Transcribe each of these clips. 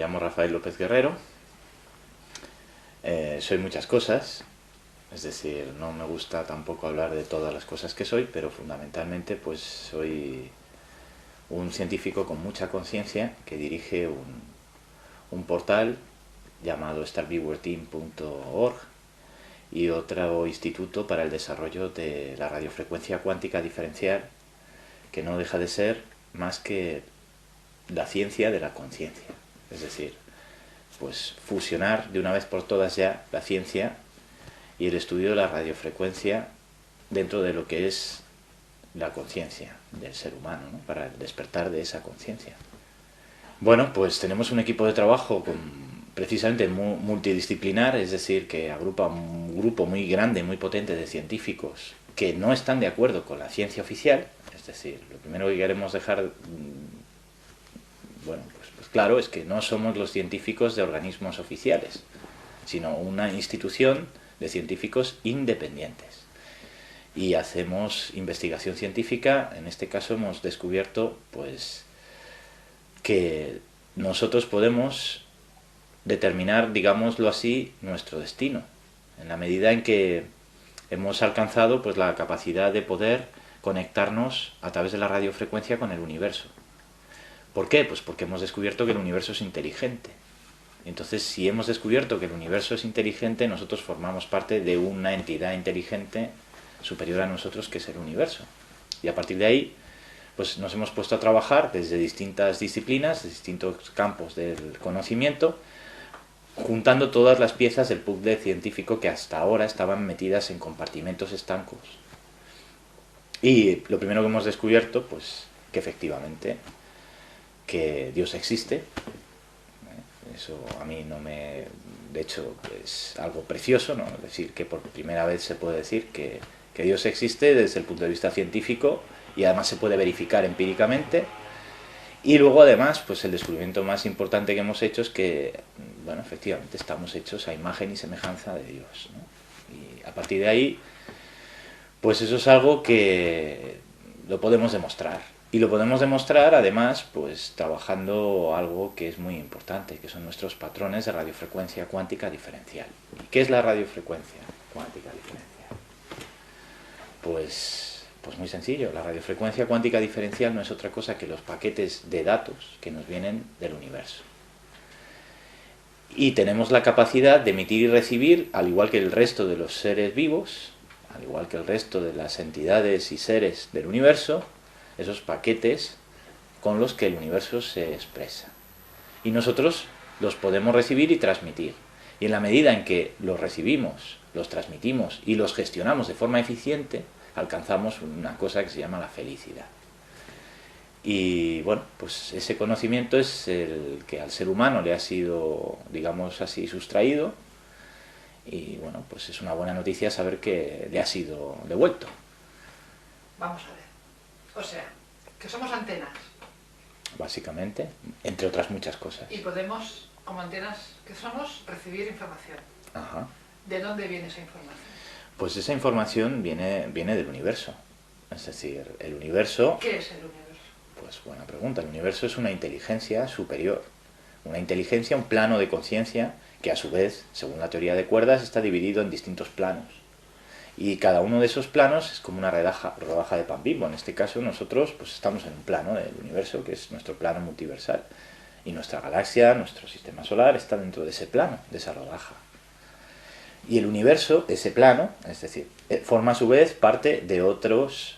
llamo Rafael López Guerrero, soy muchas cosas, es decir, no me gusta tampoco hablar de todas las cosas que soy, pero fundamentalmente pues soy un científico con mucha conciencia que dirige un portal llamado starviewerteam.org y otro instituto para el desarrollo de la radiofrecuencia cuántica diferencial, que no deja de ser más que la ciencia de la conciencia. Es decir, pues fusionar de una vez por todas ya la ciencia y el estudio de la radiofrecuencia dentro de lo que es la conciencia del ser humano, ¿no? Para el despertar de esa conciencia. Bueno, pues tenemos un equipo de trabajo precisamente multidisciplinar, es decir, que agrupa un grupo muy grande, muy potente de científicos que no están de acuerdo con la ciencia oficial. Es decir, lo primero que queremos dejar, bueno, pues claro, es que no somos los científicos de organismos oficiales, sino una institución de científicos independientes. Y hacemos investigación científica. En este caso hemos descubierto pues que nosotros podemos determinar, digámoslo así, nuestro destino, en la medida en que hemos alcanzado pues la capacidad de poder conectarnos a través de la radiofrecuencia con el universo. ¿Por qué? Pues porque hemos descubierto que el universo es inteligente. Entonces, si hemos descubierto que el universo es inteligente, nosotros formamos parte de una entidad inteligente superior a nosotros, que es el universo. Y a partir de ahí, pues nos hemos puesto a trabajar desde distintas disciplinas, distintos campos del conocimiento, juntando todas las piezas del puzzle científico que hasta ahora estaban metidas en compartimentos estancos. Y lo primero que hemos descubierto, pues que efectivamente que Dios existe. Eso a mí no me... De hecho, es algo precioso, ¿no? Es decir, que por primera vez se puede decir que Dios existe desde el punto de vista científico y además se puede verificar empíricamente. Y luego además, pues el descubrimiento más importante que hemos hecho es que, bueno, efectivamente estamos hechos a imagen y semejanza de Dios, ¿no? Y a partir de ahí, pues eso es algo que lo podemos demostrar. Y lo podemos demostrar además pues trabajando algo que es muy importante, que son nuestros patrones de radiofrecuencia cuántica diferencial. ¿Y qué es la radiofrecuencia cuántica diferencial? Pues muy sencillo, la radiofrecuencia cuántica diferencial no es otra cosa que los paquetes de datos que nos vienen del universo. Y tenemos la capacidad de emitir y recibir, al igual que el resto de los seres vivos, al igual que el resto de las entidades y seres del universo, esos paquetes con los que el universo se expresa. Y nosotros los podemos recibir y transmitir. Y en la medida en que los recibimos, los transmitimos y los gestionamos de forma eficiente, alcanzamos una cosa que se llama la felicidad. Y bueno, pues ese conocimiento es el que al ser humano le ha sido, digamos así, sustraído. Y bueno, pues es una buena noticia saber que le ha sido devuelto. Vamos a ver. O sea, que somos antenas. Básicamente, entre otras muchas cosas. Y podemos, como antenas que somos, recibir información. Ajá. ¿De dónde viene esa información? Pues esa información viene del universo. Es decir, el universo... ¿Qué es el universo? Pues buena pregunta. El universo es una inteligencia superior. Una inteligencia, un plano de conciencia que a su vez, según la teoría de cuerdas, está dividido en distintos planos. Y cada uno de esos planos es como una rodaja de pan Bimbo. En este caso nosotros pues estamos en un plano del universo, que es nuestro plano multiversal. Y nuestra galaxia, nuestro sistema solar, está dentro de ese plano, de esa rodaja. Y el universo, ese plano, es decir, forma a su vez parte de otras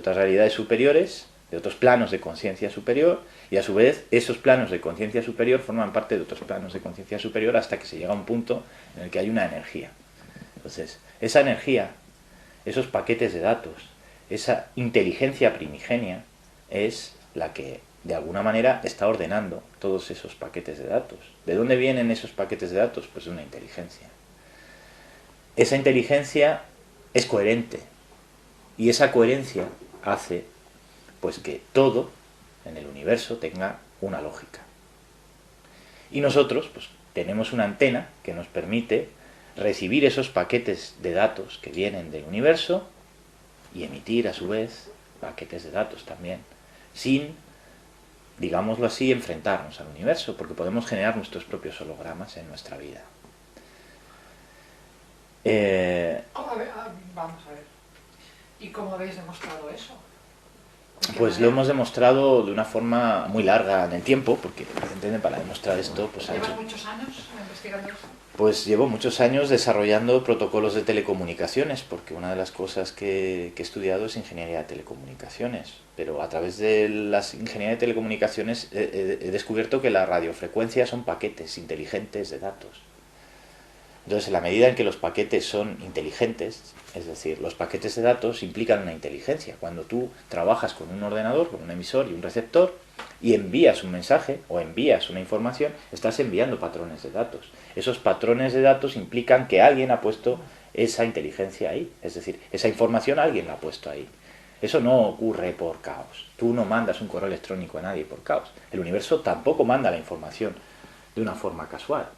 realidades superiores, de otros planos de conciencia superior, y a su vez esos planos de conciencia superior forman parte de otros planos de conciencia superior hasta que se llega a un punto en el que hay una energía. Entonces, esa energía, esos paquetes de datos, esa inteligencia primigenia es la que de alguna manera está ordenando todos esos paquetes de datos. ¿De dónde vienen esos paquetes de datos? Pues de una inteligencia. Esa inteligencia es coherente y esa coherencia hace pues que todo en el universo tenga una lógica. Y nosotros pues tenemos una antena que nos permite recibir esos paquetes de datos que vienen del universo y emitir a su vez paquetes de datos también, sin digámoslo así, enfrentarnos al universo, porque podemos generar nuestros propios hologramas en nuestra vida. Vamos a ver. ¿Y cómo habéis demostrado eso? Pues lo hemos demostrado de una forma muy larga en el tiempo, porque evidentemente para demostrar esto pues ¿Llevas muchos años investigando eso? Pues llevo muchos años desarrollando protocolos de telecomunicaciones, porque una de las cosas que he estudiado es ingeniería de telecomunicaciones. Pero a través de la ingeniería de telecomunicaciones he descubierto que las radiofrecuencias son paquetes inteligentes de datos. Entonces, en la medida en que los paquetes son inteligentes, es decir, los paquetes de datos implican una inteligencia. Cuando tú trabajas con un ordenador, con un emisor y un receptor, y envías un mensaje o envías una información, estás enviando patrones de datos. Esos patrones de datos implican que alguien ha puesto esa inteligencia ahí. Es decir, esa información alguien la ha puesto ahí. Eso no ocurre por caos. Tú no mandas un correo electrónico a nadie por caos. El universo tampoco manda la información de una forma casual,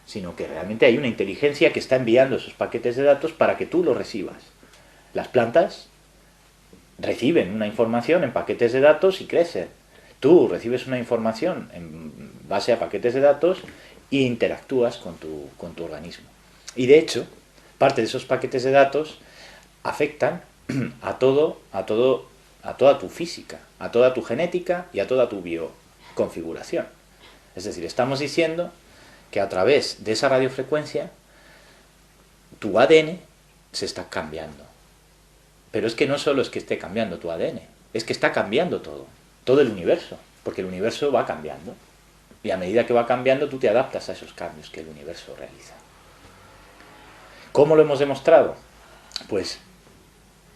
sino que realmente hay una inteligencia que está enviando esos paquetes de datos para que tú los recibas. Las plantas reciben una información en paquetes de datos y crecen. Tú recibes una información en base a paquetes de datos e interactúas con tu organismo. Y de hecho, parte de esos paquetes de datos afectan a toda tu física, a toda tu genética y a toda tu bioconfiguración. Es decir, estamos diciendo que a través de esa radiofrecuencia tu ADN se está cambiando. Pero es que no solo es que esté cambiando tu ADN, es que está cambiando todo el universo, porque el universo va cambiando. Y a medida que va cambiando, tú te adaptas a esos cambios que el universo realiza. ¿Cómo lo hemos demostrado? Pues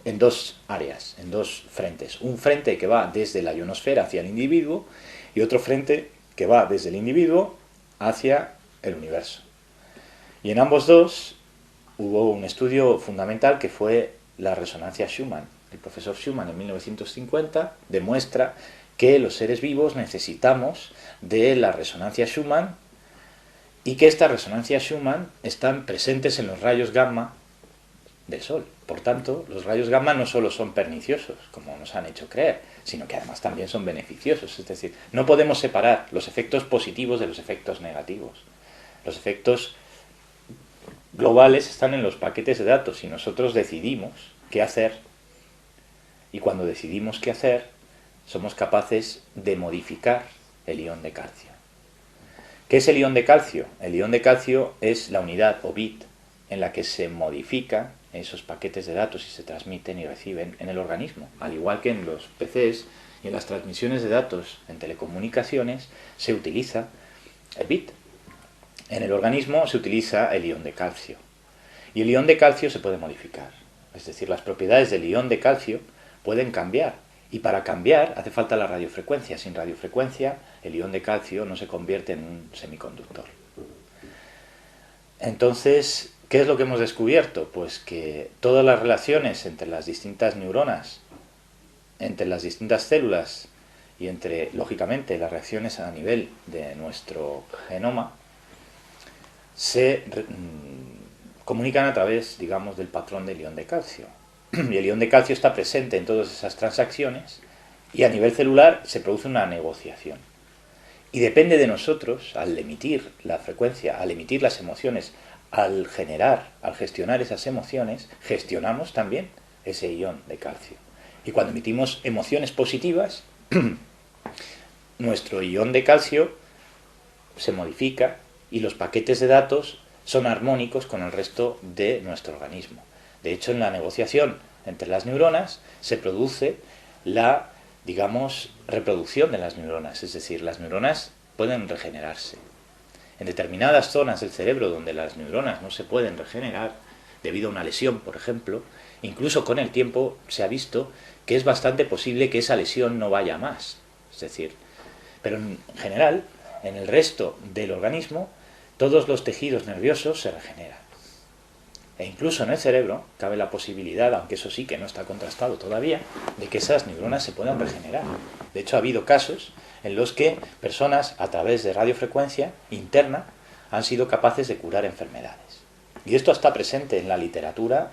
en dos áreas, en dos frentes. Un frente que va desde la ionosfera hacia el individuo y otro frente que va desde el individuo hacia el universo. Y en ambos dos hubo un estudio fundamental que fue la resonancia Schumann. El profesor Schumann en 1950 demuestra que los seres vivos necesitamos de la resonancia Schumann y que estas resonancias Schumann están presentes en los rayos gamma del Sol. Por tanto, los rayos gamma no solo son perniciosos, como nos han hecho creer, sino que además también son beneficiosos. Es decir, no podemos separar los efectos positivos de los efectos negativos. Los efectos globales están en los paquetes de datos y nosotros decidimos qué hacer. Y cuando decidimos qué hacer, somos capaces de modificar el ion de calcio. ¿Qué es el ion de calcio? El ion de calcio es la unidad o bit en la que se modifican esos paquetes de datos y se transmiten y reciben en el organismo. Al igual que en los PCs y en las transmisiones de datos en telecomunicaciones se utiliza el bit. En el organismo se utiliza el ion de calcio. Y el ion de calcio se puede modificar. Es decir, las propiedades del ion de calcio pueden cambiar. Y para cambiar hace falta la radiofrecuencia. Sin radiofrecuencia, el ion de calcio no se convierte en un semiconductor. Entonces, ¿qué es lo que hemos descubierto? Pues que todas las relaciones entre las distintas neuronas, entre las distintas células y entre, lógicamente, las reacciones a nivel de nuestro genoma se comunican a través, digamos, del patrón del ion de calcio. Y el ion de calcio está presente en todas esas transacciones y a nivel celular se produce una negociación. Y depende de nosotros, al emitir la frecuencia, al emitir las emociones, al gestionar esas emociones, gestionamos también ese ion de calcio. Y cuando emitimos emociones positivas, nuestro ion de calcio se modifica y los paquetes de datos son armónicos con el resto de nuestro organismo. De hecho, en la negociación entre las neuronas se produce la, digamos, reproducción de las neuronas, es decir, las neuronas pueden regenerarse. En determinadas zonas del cerebro donde las neuronas no se pueden regenerar, debido a una lesión, por ejemplo, incluso con el tiempo se ha visto que es bastante posible que esa lesión no vaya más. Es decir, pero en general, en el resto del organismo, todos los tejidos nerviosos se regeneran. E incluso en el cerebro cabe la posibilidad, aunque eso sí que no está contrastado todavía, de que esas neuronas se puedan regenerar. De hecho, ha habido casos en los que personas, a través de radiofrecuencia interna, han sido capaces de curar enfermedades. Y esto está presente en la literatura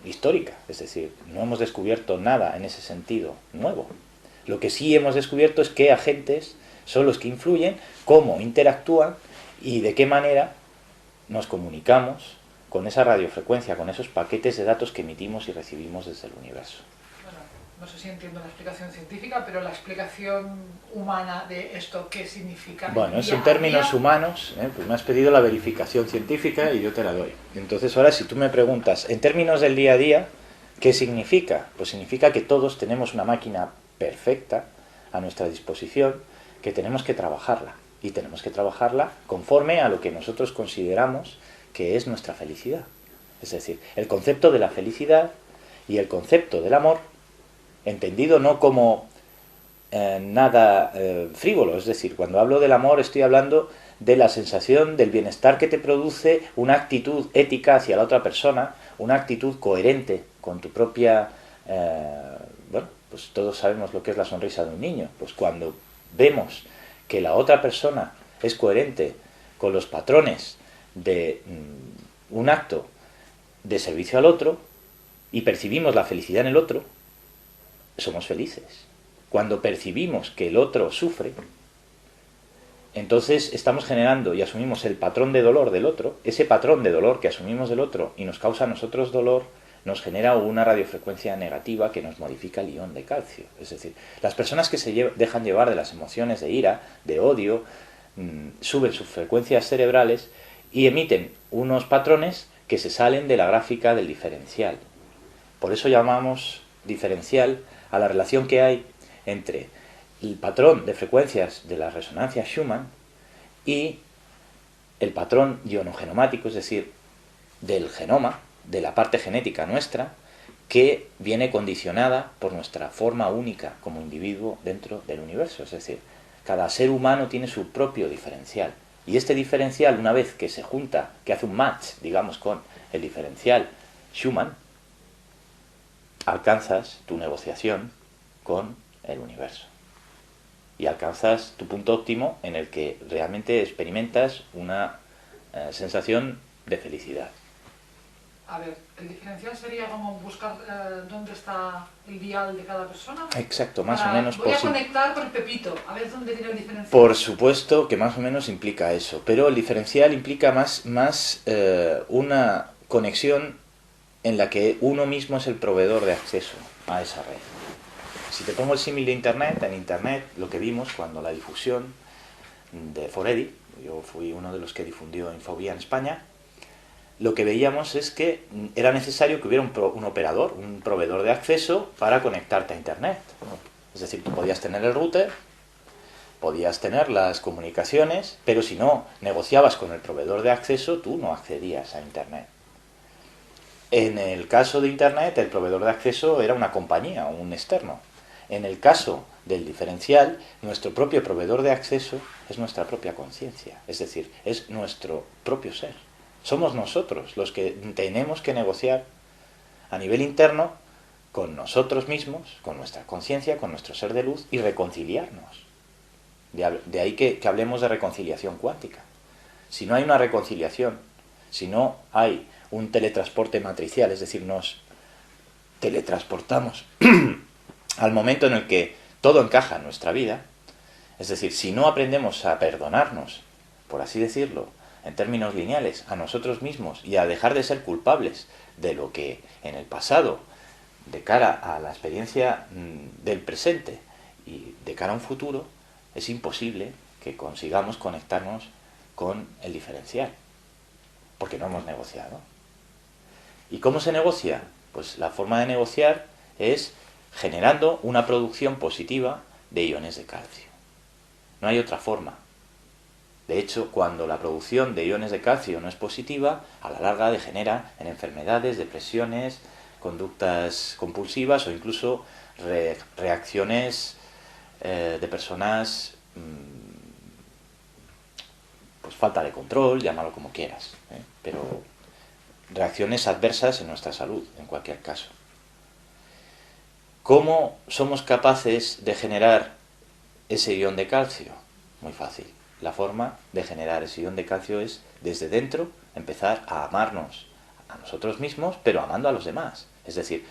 histórica, es decir, no hemos descubierto nada en ese sentido nuevo. Lo que sí hemos descubierto es qué agentes son los que influyen, cómo interactúan y de qué manera nos comunicamos con esa radiofrecuencia, con esos paquetes de datos que emitimos y recibimos desde el universo. Bueno, no sé si entiendo la explicación científica, pero la explicación humana de esto, ¿qué significa? Bueno, eso en términos humanos, pues me has pedido la verificación científica y yo te la doy. Entonces ahora si tú me preguntas, en términos del día a día, ¿qué significa? Pues significa que todos tenemos una máquina perfecta a nuestra disposición, que tenemos que trabajarla. Y tenemos que trabajarla conforme a lo que nosotros consideramos que es nuestra felicidad. Es decir, el concepto de la felicidad y el concepto del amor, entendido no como nada frívolo, es decir, cuando hablo del amor estoy hablando de la sensación del bienestar que te produce una actitud ética hacia la otra persona, una actitud coherente con tu propia... bueno, pues todos sabemos lo que es la sonrisa de un niño, pues cuando vemos que la otra persona es coherente con los patrones de un acto de servicio al otro y percibimos la felicidad en el otro, somos felices. Cuando percibimos que el otro sufre, entonces estamos generando y asumimos el patrón de dolor del otro. Ese patrón de dolor que asumimos del otro y nos causa a nosotros dolor, nos genera una radiofrecuencia negativa que nos modifica el ion de calcio. Es decir, las personas que se dejan llevar de las emociones de ira, de odio, suben sus frecuencias cerebrales y emiten unos patrones que se salen de la gráfica del diferencial. Por eso llamamos diferencial a la relación que hay entre el patrón de frecuencias de la resonancia Schumann y el patrón ionogenomático, es decir, del genoma, de la parte genética nuestra, que viene condicionada por nuestra forma única como individuo dentro del universo. Es decir, cada ser humano tiene su propio diferencial. Y este diferencial, una vez que se junta, que hace un match, digamos, con el diferencial Schumann, alcanzas tu negociación con el universo. Y alcanzas tu punto óptimo en el que realmente experimentas una sensación de felicidad. A ver, el diferencial sería como buscar dónde está el dial de cada persona. Exacto, más o menos. Voy a conectar con el pepito, a ver dónde tiene el diferencial. Por supuesto que más o menos implica eso, pero el diferencial implica más una conexión en la que uno mismo es el proveedor de acceso a esa red. Si te pongo el símil de Internet, en Internet lo que vimos cuando la difusión de Foredi, yo fui uno de los que difundió Infovía en España, lo que veíamos es que era necesario que hubiera un operador, un proveedor de acceso para conectarte a Internet. Es decir, tú podías tener el router, podías tener las comunicaciones, pero si no negociabas con el proveedor de acceso, tú no accedías a Internet. En el caso de Internet, el proveedor de acceso era una compañía, un externo. En el caso del diferencial, nuestro propio proveedor de acceso es nuestra propia conciencia, es decir, es nuestro propio ser. Somos nosotros los que tenemos que negociar a nivel interno con nosotros mismos, con nuestra conciencia, con nuestro ser de luz y reconciliarnos. De ahí que hablemos de reconciliación cuántica. Si no hay una reconciliación, si no hay un teletransporte matricial, es decir, nos teletransportamos al momento en el que todo encaja en nuestra vida, es decir, si no aprendemos a perdonarnos, por así decirlo, en términos lineales, a nosotros mismos y a dejar de ser culpables de lo que en el pasado, de cara a la experiencia del presente y de cara a un futuro, es imposible que consigamos conectarnos con el diferencial, porque no hemos negociado. ¿Y cómo se negocia? Pues la forma de negociar es generando una producción positiva de iones de calcio. No hay otra forma. De hecho, cuando la producción de iones de calcio no es positiva, a la larga degenera en enfermedades, depresiones, conductas compulsivas o incluso reacciones de personas, pues falta de control, llámalo como quieras, pero reacciones adversas en nuestra salud, en cualquier caso. ¿Cómo somos capaces de generar ese ion de calcio? Muy fácil. La forma de generar ese ion de calcio es, desde dentro, empezar a amarnos a nosotros mismos, pero amando a los demás. Es decir,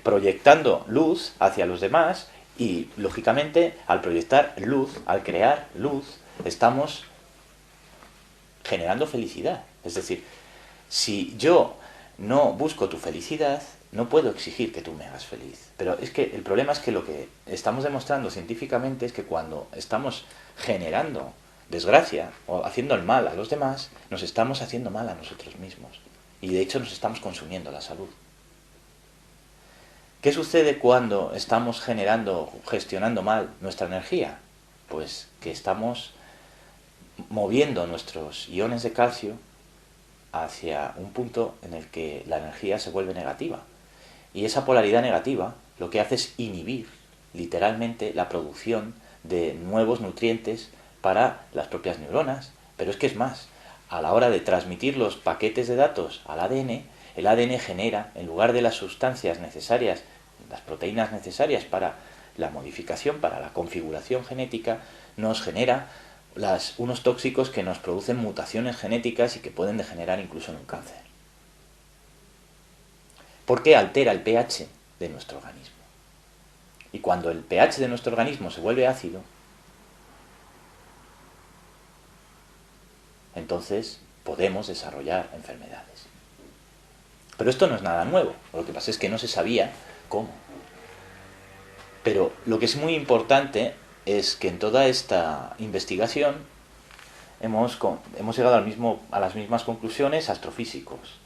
proyectando luz hacia los demás Y, lógicamente, al proyectar luz, al crear luz, estamos generando felicidad. Es decir, si yo no busco tu felicidad, no puedo exigir que tú me hagas feliz. Pero es que el problema es que lo que estamos demostrando científicamente es que cuando estamos generando desgracia o haciendo el mal a los demás, nos estamos haciendo mal a nosotros mismos. Y de hecho nos estamos consumiendo la salud. ¿Qué sucede cuando estamos gestionando mal nuestra energía? Pues que estamos moviendo nuestros iones de calcio hacia un punto en el que la energía se vuelve negativa. Y esa polaridad negativa lo que hace es inhibir literalmente la producción de nuevos nutrientes para las propias neuronas. Pero es que es más, a la hora de transmitir los paquetes de datos al ADN, el ADN genera, en lugar de las sustancias necesarias, las proteínas necesarias para la modificación, para la configuración genética, nos genera unos tóxicos que nos producen mutaciones genéticas y que pueden degenerar incluso en un cáncer. ¿Por qué altera el pH de nuestro organismo? Y cuando el pH de nuestro organismo se vuelve ácido, entonces podemos desarrollar enfermedades. Pero esto no es nada nuevo, lo que pasa es que no se sabía cómo. Pero lo que es muy importante es que en toda esta investigación hemos llegado a las mismas conclusiones astrofísicos,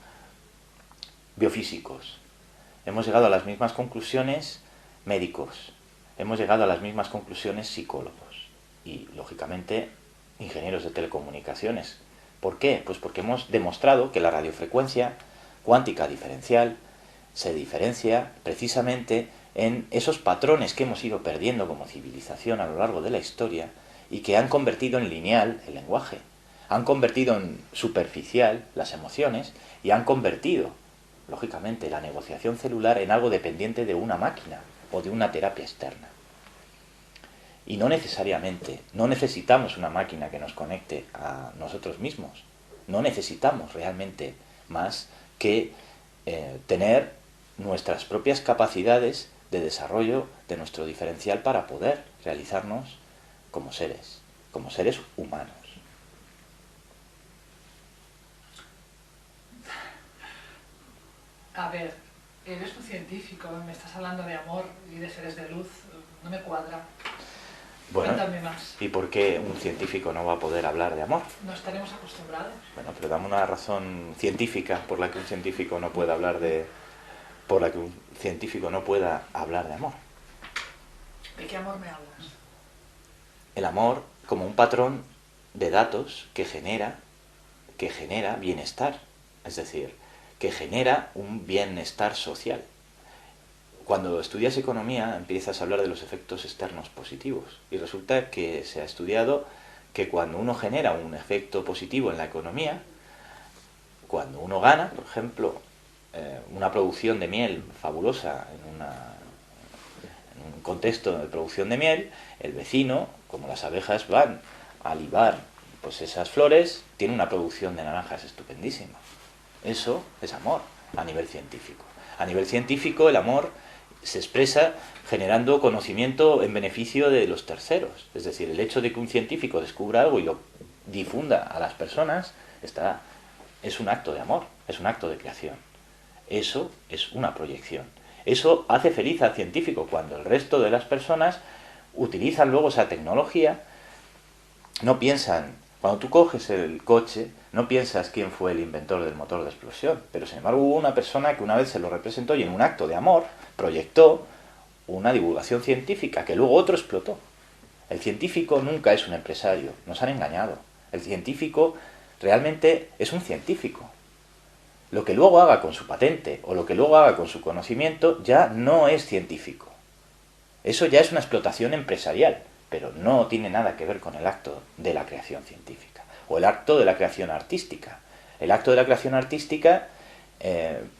biofísicos. Hemos llegado a las mismas conclusiones médicos. Hemos llegado a las mismas conclusiones psicólogos. Y, lógicamente, ingenieros de telecomunicaciones. ¿Por qué? Pues porque hemos demostrado que la radiofrecuencia cuántica diferencial se diferencia precisamente en esos patrones que hemos ido perdiendo como civilización a lo largo de la historia y que han convertido en lineal el lenguaje, han convertido en superficial las emociones y han convertido, lógicamente, la negociación celular en algo dependiente de una máquina o de una terapia externa. Y no necesariamente, no necesitamos una máquina que nos conecte a nosotros mismos, no necesitamos realmente más que tener nuestras propias capacidades de desarrollo de nuestro diferencial para poder realizarnos como seres humanos. A ver, eres un científico, me estás hablando de amor y de seres de luz, no me cuadra. Bueno, cuéntame más. ¿y por qué un científico no va a poder hablar de amor? No estaremos acostumbrados. Bueno, pero dame una razón científica por la que un científico no pueda hablar de... por la que un científico no pueda hablar de amor. ¿De qué amor me hablas? El amor como un patrón de datos que genera bienestar, es decir, que genera un bienestar social. Cuando estudias economía empiezas a hablar de los efectos externos positivos y resulta que se ha estudiado que cuando uno genera un efecto positivo en la economía, cuando uno gana, por ejemplo, una producción de miel fabulosa en un contexto de producción de miel, el vecino, como las abejas van a libar pues esas flores, tiene una producción de naranjas estupendísima. Eso es amor a nivel científico. A nivel científico el amor se expresa generando conocimiento en beneficio de los terceros. Es decir, el hecho de que un científico descubra algo y lo difunda a las personas es un acto de amor, es un acto de creación. Eso es una proyección. Eso hace feliz al científico cuando el resto de las personas utilizan luego esa tecnología, no piensan, cuando tú coges el coche, no piensas quién fue el inventor del motor de explosión, pero sin embargo hubo una persona que una vez se lo representó y en un acto de amor proyectó una divulgación científica que luego otro explotó. El científico nunca es un empresario, nos han engañado. El científico realmente es un científico. Lo que luego haga con su patente o lo que luego haga con su conocimiento ya no es científico. Eso ya es una explotación empresarial, pero no tiene nada que ver con el acto de la creación científica o el acto de la creación artística. El acto de la creación artística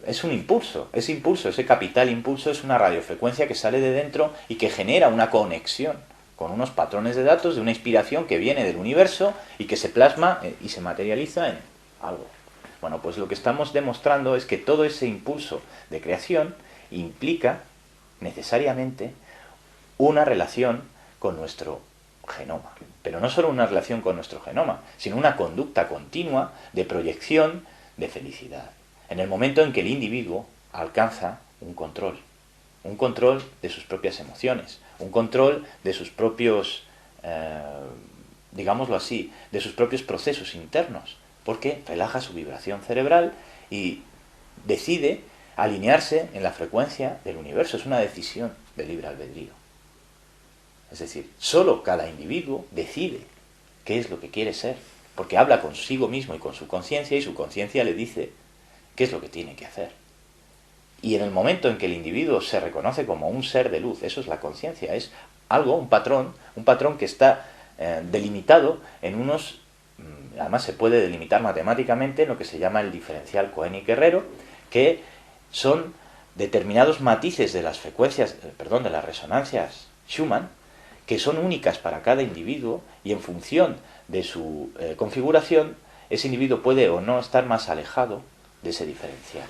es un impulso, ese capital impulso es una radiofrecuencia que sale de dentro y que genera una conexión con unos patrones de datos de una inspiración que viene del universo y que se plasma y se materializa en algo. Bueno, pues lo que estamos demostrando es que todo ese impulso de creación implica necesariamente una relación con nuestro genoma. Pero no solo una relación con nuestro genoma, sino una conducta continua de proyección de felicidad. En el momento en que el individuo alcanza un control de sus propias emociones, un control de sus propios, digámoslo así, de sus propios procesos internos, porque relaja su vibración cerebral y decide alinearse en la frecuencia del universo. Es una decisión de libre albedrío. Es decir, solo cada individuo decide qué es lo que quiere ser, porque habla consigo mismo y con su conciencia, y su conciencia le dice qué es lo que tiene que hacer. Y en el momento en que el individuo se reconoce como un ser de luz, eso es la conciencia, es algo, un patrón que está delimitado en unos, además se puede delimitar matemáticamente en lo que se llama el diferencial Koenig-Guerrero, que son determinados matices de las frecuencias, de las resonancias Schumann, que son únicas para cada individuo, y en función de su configuración, ese individuo puede o no estar más alejado de ese diferencial.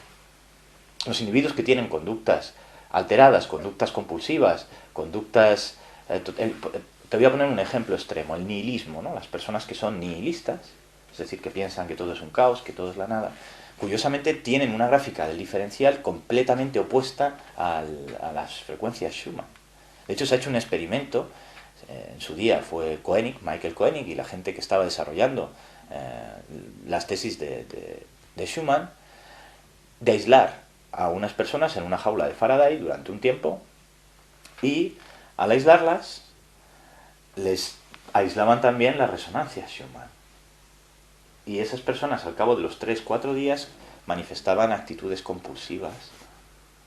Los individuos que tienen conductas alteradas, conductas compulsivas, conductas... te voy a poner un ejemplo extremo, el nihilismo, ¿no? Las personas que son nihilistas, es decir, que piensan que todo es un caos, que todo es la nada, curiosamente tienen una gráfica del diferencial completamente opuesta a las frecuencias Schumann. De hecho, se ha hecho un experimento, en su día fue Michael Koenig, y la gente que estaba desarrollando las tesis de Schumann, de aislar a unas personas en una jaula de Faraday durante un tiempo, y al aislarlas les aislaban también las resonancias Schumann. Y esas personas al cabo de los 3-4 días manifestaban actitudes compulsivas,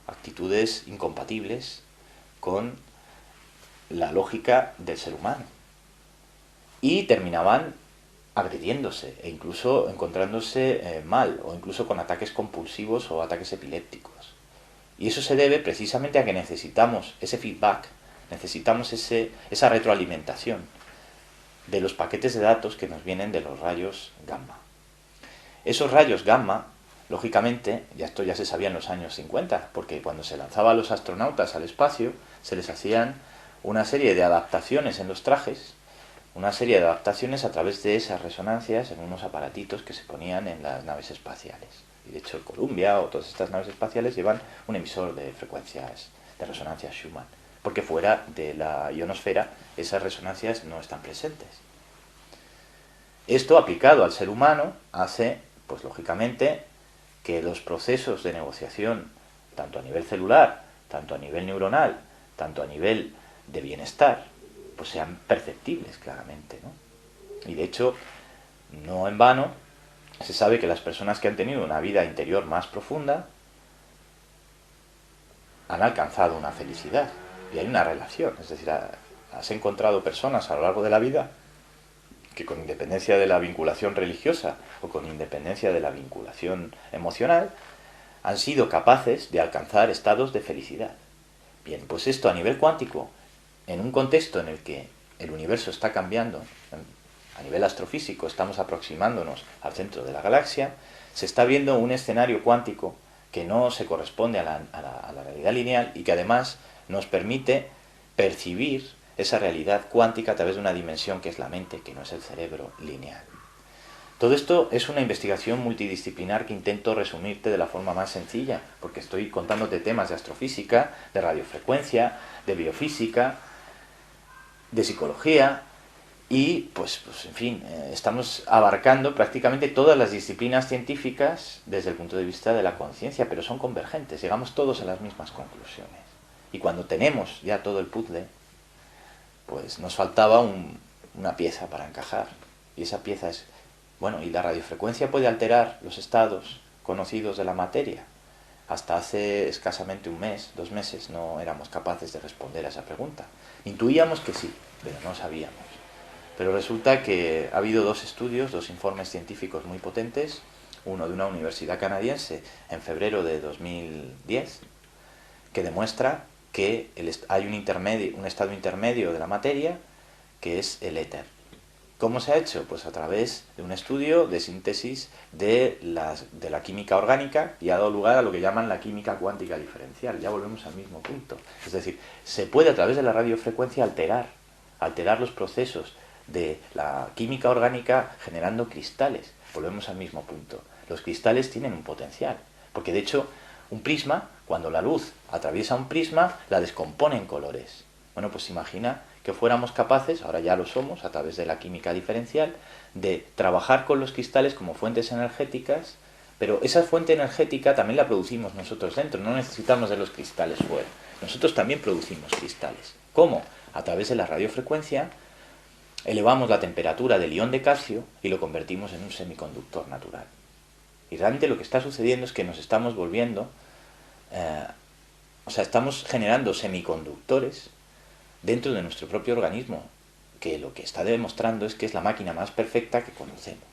actitudes incompatibles con la lógica del ser humano. Y terminaban agrediéndose e incluso encontrándose mal, o incluso con ataques compulsivos o ataques epilépticos. Y eso se debe precisamente a que necesitamos ese feedback, necesitamos esa retroalimentación de los paquetes de datos que nos vienen de los rayos gamma. Esos rayos gamma, lógicamente, esto ya se sabía en los años 50, porque cuando se lanzaba a los astronautas al espacio, se les hacían una serie de adaptaciones en los trajes, una serie de adaptaciones a través de esas resonancias en unos aparatitos que se ponían en las naves espaciales. Y de hecho el Columbia o todas estas naves espaciales llevan un emisor de frecuencias de resonancias Schumann, porque fuera de la ionosfera esas resonancias no están presentes. Esto aplicado al ser humano hace, pues lógicamente, que los procesos de negociación, tanto a nivel celular, tanto a nivel neuronal, tanto a nivel de bienestar, pues sean perceptibles claramente, ¿no? Y de hecho, no en vano, se sabe que las personas que han tenido una vida interior más profunda han alcanzado una felicidad, y hay una relación, es decir, has encontrado personas a lo largo de la vida que, con independencia de la vinculación religiosa o con independencia de la vinculación emocional, han sido capaces de alcanzar estados de felicidad. Bien, pues esto a nivel cuántico, en un contexto en el que el universo está cambiando, a nivel astrofísico estamos aproximándonos al centro de la galaxia, se está viendo un escenario cuántico que no se corresponde a la realidad lineal, y que además nos permite percibir esa realidad cuántica a través de una dimensión que es la mente, que no es el cerebro lineal. Todo esto es una investigación multidisciplinar que intento resumirte de la forma más sencilla, porque estoy contándote temas de astrofísica, de radiofrecuencia, de biofísica, de psicología, y pues en fin, estamos abarcando prácticamente todas las disciplinas científicas desde el punto de vista de la conciencia, pero son convergentes, llegamos todos a las mismas conclusiones. Y cuando tenemos ya todo el puzzle, pues nos faltaba una pieza para encajar, y esa pieza es, bueno, ¿y la radiofrecuencia puede alterar los estados conocidos de la materia? Hasta hace escasamente un mes, 2 meses, no éramos capaces de responder a esa pregunta. Intuíamos que sí, pero no sabíamos. Pero resulta que ha habido 2 estudios, 2 informes científicos muy potentes, uno de una universidad canadiense en febrero de 2010, que demuestra que hay un estado intermedio de la materia, que es el éter. ¿Cómo se ha hecho? Pues a través de un estudio de síntesis de la química orgánica y ha dado lugar a lo que llaman la química cuántica diferencial. Ya volvemos al mismo punto. Es decir, se puede a través de la radiofrecuencia alterar los procesos de la química orgánica generando cristales. Volvemos al mismo punto. Los cristales tienen un potencial, porque de hecho un prisma, cuando la luz atraviesa un prisma, la descompone en colores. Bueno, pues imagina que fuéramos capaces, ahora ya lo somos, a través de la química diferencial, de trabajar con los cristales como fuentes energéticas, pero esa fuente energética también la producimos nosotros dentro, no necesitamos de los cristales fuera. Nosotros también producimos cristales. ¿Cómo? A través de la radiofrecuencia elevamos la temperatura del ion de calcio y lo convertimos en un semiconductor natural. Y realmente lo que está sucediendo es que nos estamos volviendo, estamos generando semiconductores dentro de nuestro propio organismo, que lo que está demostrando es que es la máquina más perfecta que conocemos.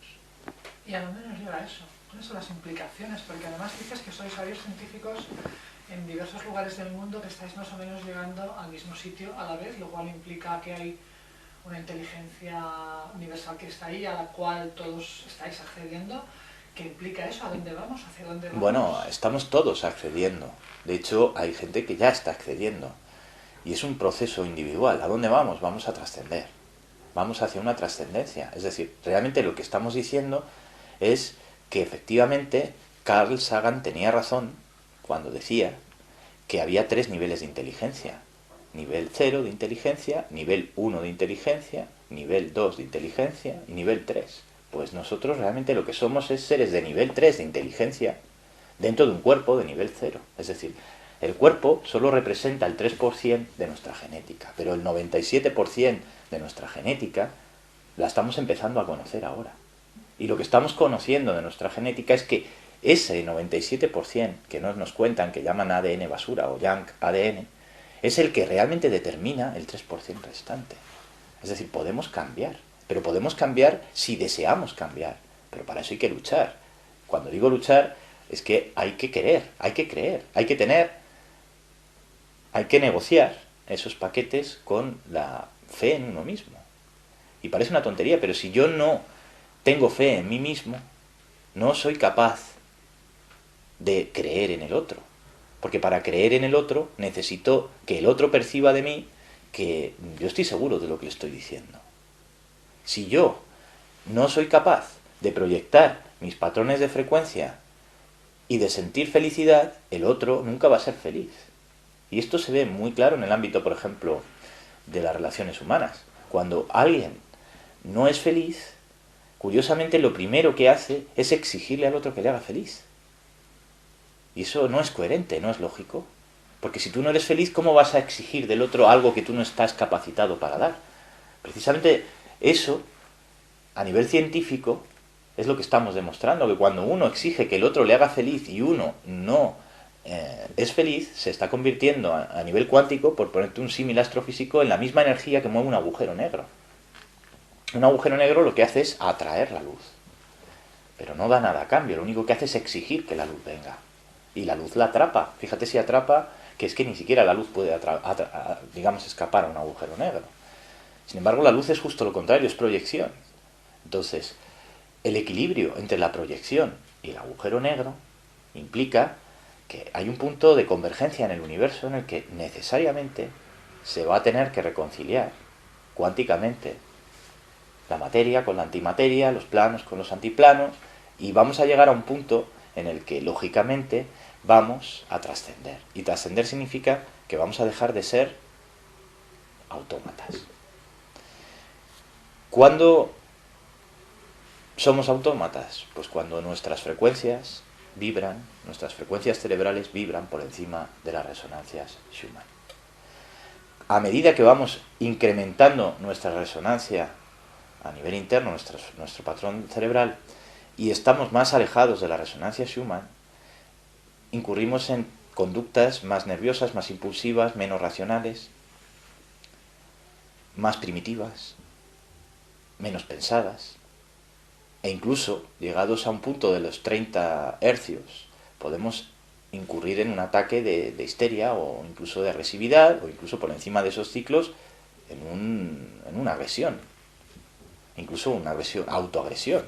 ¿Y a dónde nos lleva eso? ¿Cuáles son las implicaciones? Porque además dices que sois varios científicos en diversos lugares del mundo que estáis más o menos llegando al mismo sitio a la vez, lo cual implica que hay una inteligencia universal que está ahí, a la cual todos estáis accediendo. ¿Qué implica eso? ¿A dónde vamos? ¿Hacia dónde vamos? Bueno, estamos todos accediendo. De hecho, hay gente que ya está accediendo. Y es un proceso individual. ¿A dónde vamos? Vamos a trascender. Vamos hacia una trascendencia. Es decir, realmente lo que estamos diciendo es que efectivamente Carl Sagan tenía razón cuando decía que había 3 niveles de inteligencia. Nivel 0 de inteligencia, nivel 1 de inteligencia, nivel 2 de inteligencia y nivel 3. Pues nosotros realmente lo que somos es seres de nivel 3 de inteligencia dentro de un cuerpo de nivel 0. Es decir, el cuerpo solo representa el 3% de nuestra genética, pero el 97% de nuestra genética la estamos empezando a conocer ahora. Y lo que estamos conociendo de nuestra genética es que ese 97% que nos cuentan, que llaman ADN basura o junk ADN, es el que realmente determina el 3% restante. Es decir, podemos cambiar, pero podemos cambiar si deseamos cambiar, pero para eso hay que luchar. Cuando digo luchar, es que hay que querer, hay que creer, hay que tener, hay que negociar esos paquetes con la fe en uno mismo. Y parece una tontería, pero si yo no tengo fe en mí mismo, no soy capaz de creer en el otro. Porque para creer en el otro necesito que el otro perciba de mí que yo estoy seguro de lo que le estoy diciendo. Si yo no soy capaz de proyectar mis patrones de frecuencia y de sentir felicidad, el otro nunca va a ser feliz. Y esto se ve muy claro en el ámbito, por ejemplo, de las relaciones humanas. Cuando alguien no es feliz, curiosamente lo primero que hace es exigirle al otro que le haga feliz. Y eso no es coherente, no es lógico. Porque si tú no eres feliz, ¿cómo vas a exigir del otro algo que tú no estás capacitado para dar? Precisamente eso, a nivel científico, es lo que estamos demostrando, que cuando uno exige que el otro le haga feliz y uno no es feliz, se está convirtiendo a nivel cuántico, por ponerte un símil astrofísico, en la misma energía que mueve un agujero negro. Un agujero negro lo que hace es atraer la luz, pero no da nada a cambio, lo único que hace es exigir que la luz venga. Y la luz la atrapa. Fíjate si atrapa, que es que ni siquiera la luz puede, digamos, escapar a un agujero negro. Sin embargo, la luz es justo lo contrario, es proyección. Entonces, el equilibrio entre la proyección y el agujero negro implica que hay un punto de convergencia en el universo en el que necesariamente se va a tener que reconciliar cuánticamente la materia con la antimateria, los planos con los antiplanos, y vamos a llegar a un punto en el que, lógicamente, vamos a trascender. Y trascender significa que vamos a dejar de ser autómatas. ¿Cuándo somos autómatas? Pues cuando nuestras frecuencias vibran, nuestras frecuencias cerebrales vibran por encima de las resonancias Schumann. A medida que vamos incrementando nuestra resonancia a nivel interno, nuestro patrón cerebral, y estamos más alejados de la resonancia Schumann, incurrimos en conductas más nerviosas, más impulsivas, menos racionales, más primitivas, menos pensadas, e incluso, llegados a un punto de los 30 hercios, podemos incurrir en un ataque de histeria o incluso de agresividad, o incluso por encima de esos ciclos en una agresión. incluso una autoagresión.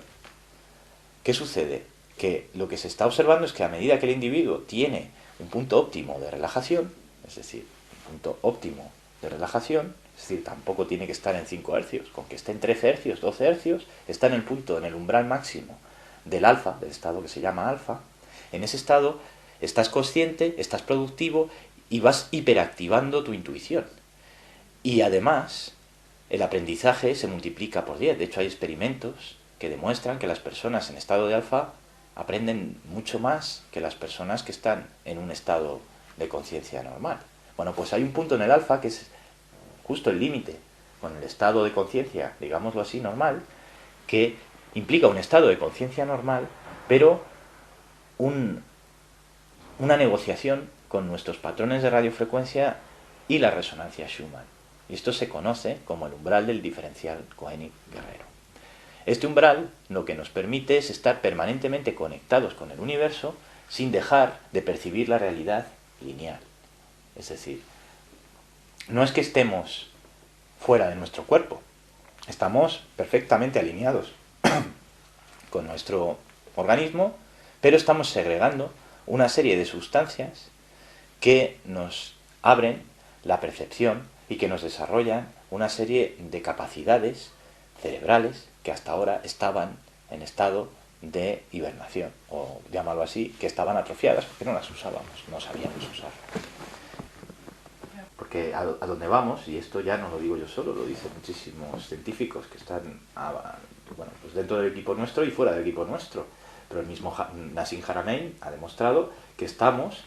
¿Qué sucede? Que lo que se está observando es que a medida que el individuo tiene un punto óptimo de relajación, es decir, un punto óptimo de relajación, es decir, tampoco tiene que estar en 5 hercios, con que esté en 13 hercios, 12 hercios, está en el punto, en el umbral máximo del alfa, del estado que se llama alfa. En ese estado estás consciente, estás productivo y vas hiperactivando tu intuición. Y además, el aprendizaje se multiplica por 10. De hecho, hay experimentos que demuestran que las personas en estado de alfa aprenden mucho más que las personas que están en un estado de conciencia normal. Bueno, pues hay un punto en el alfa que es justo el límite con el estado de conciencia, digámoslo así, normal, que implica un estado de conciencia normal, pero una negociación con nuestros patrones de radiofrecuencia y la resonancia Schumann. Y esto se conoce como el umbral del diferencial Koenig-Guerrero. Este umbral lo que nos permite es estar permanentemente conectados con el universo sin dejar de percibir la realidad lineal. Es decir, no es que estemos fuera de nuestro cuerpo, estamos perfectamente alineados con nuestro organismo, pero estamos segregando una serie de sustancias que nos abren la percepción y que nos desarrollan una serie de capacidades cerebrales que hasta ahora estaban en estado de hibernación, o llamarlo así, que estaban atrofiadas porque no las usábamos, no sabíamos usarlas. Porque a donde vamos, y esto ya no lo digo yo solo, lo dicen muchísimos científicos que están pues dentro del equipo nuestro y fuera del equipo nuestro, pero el mismo Nassim Haramein ha demostrado que estamos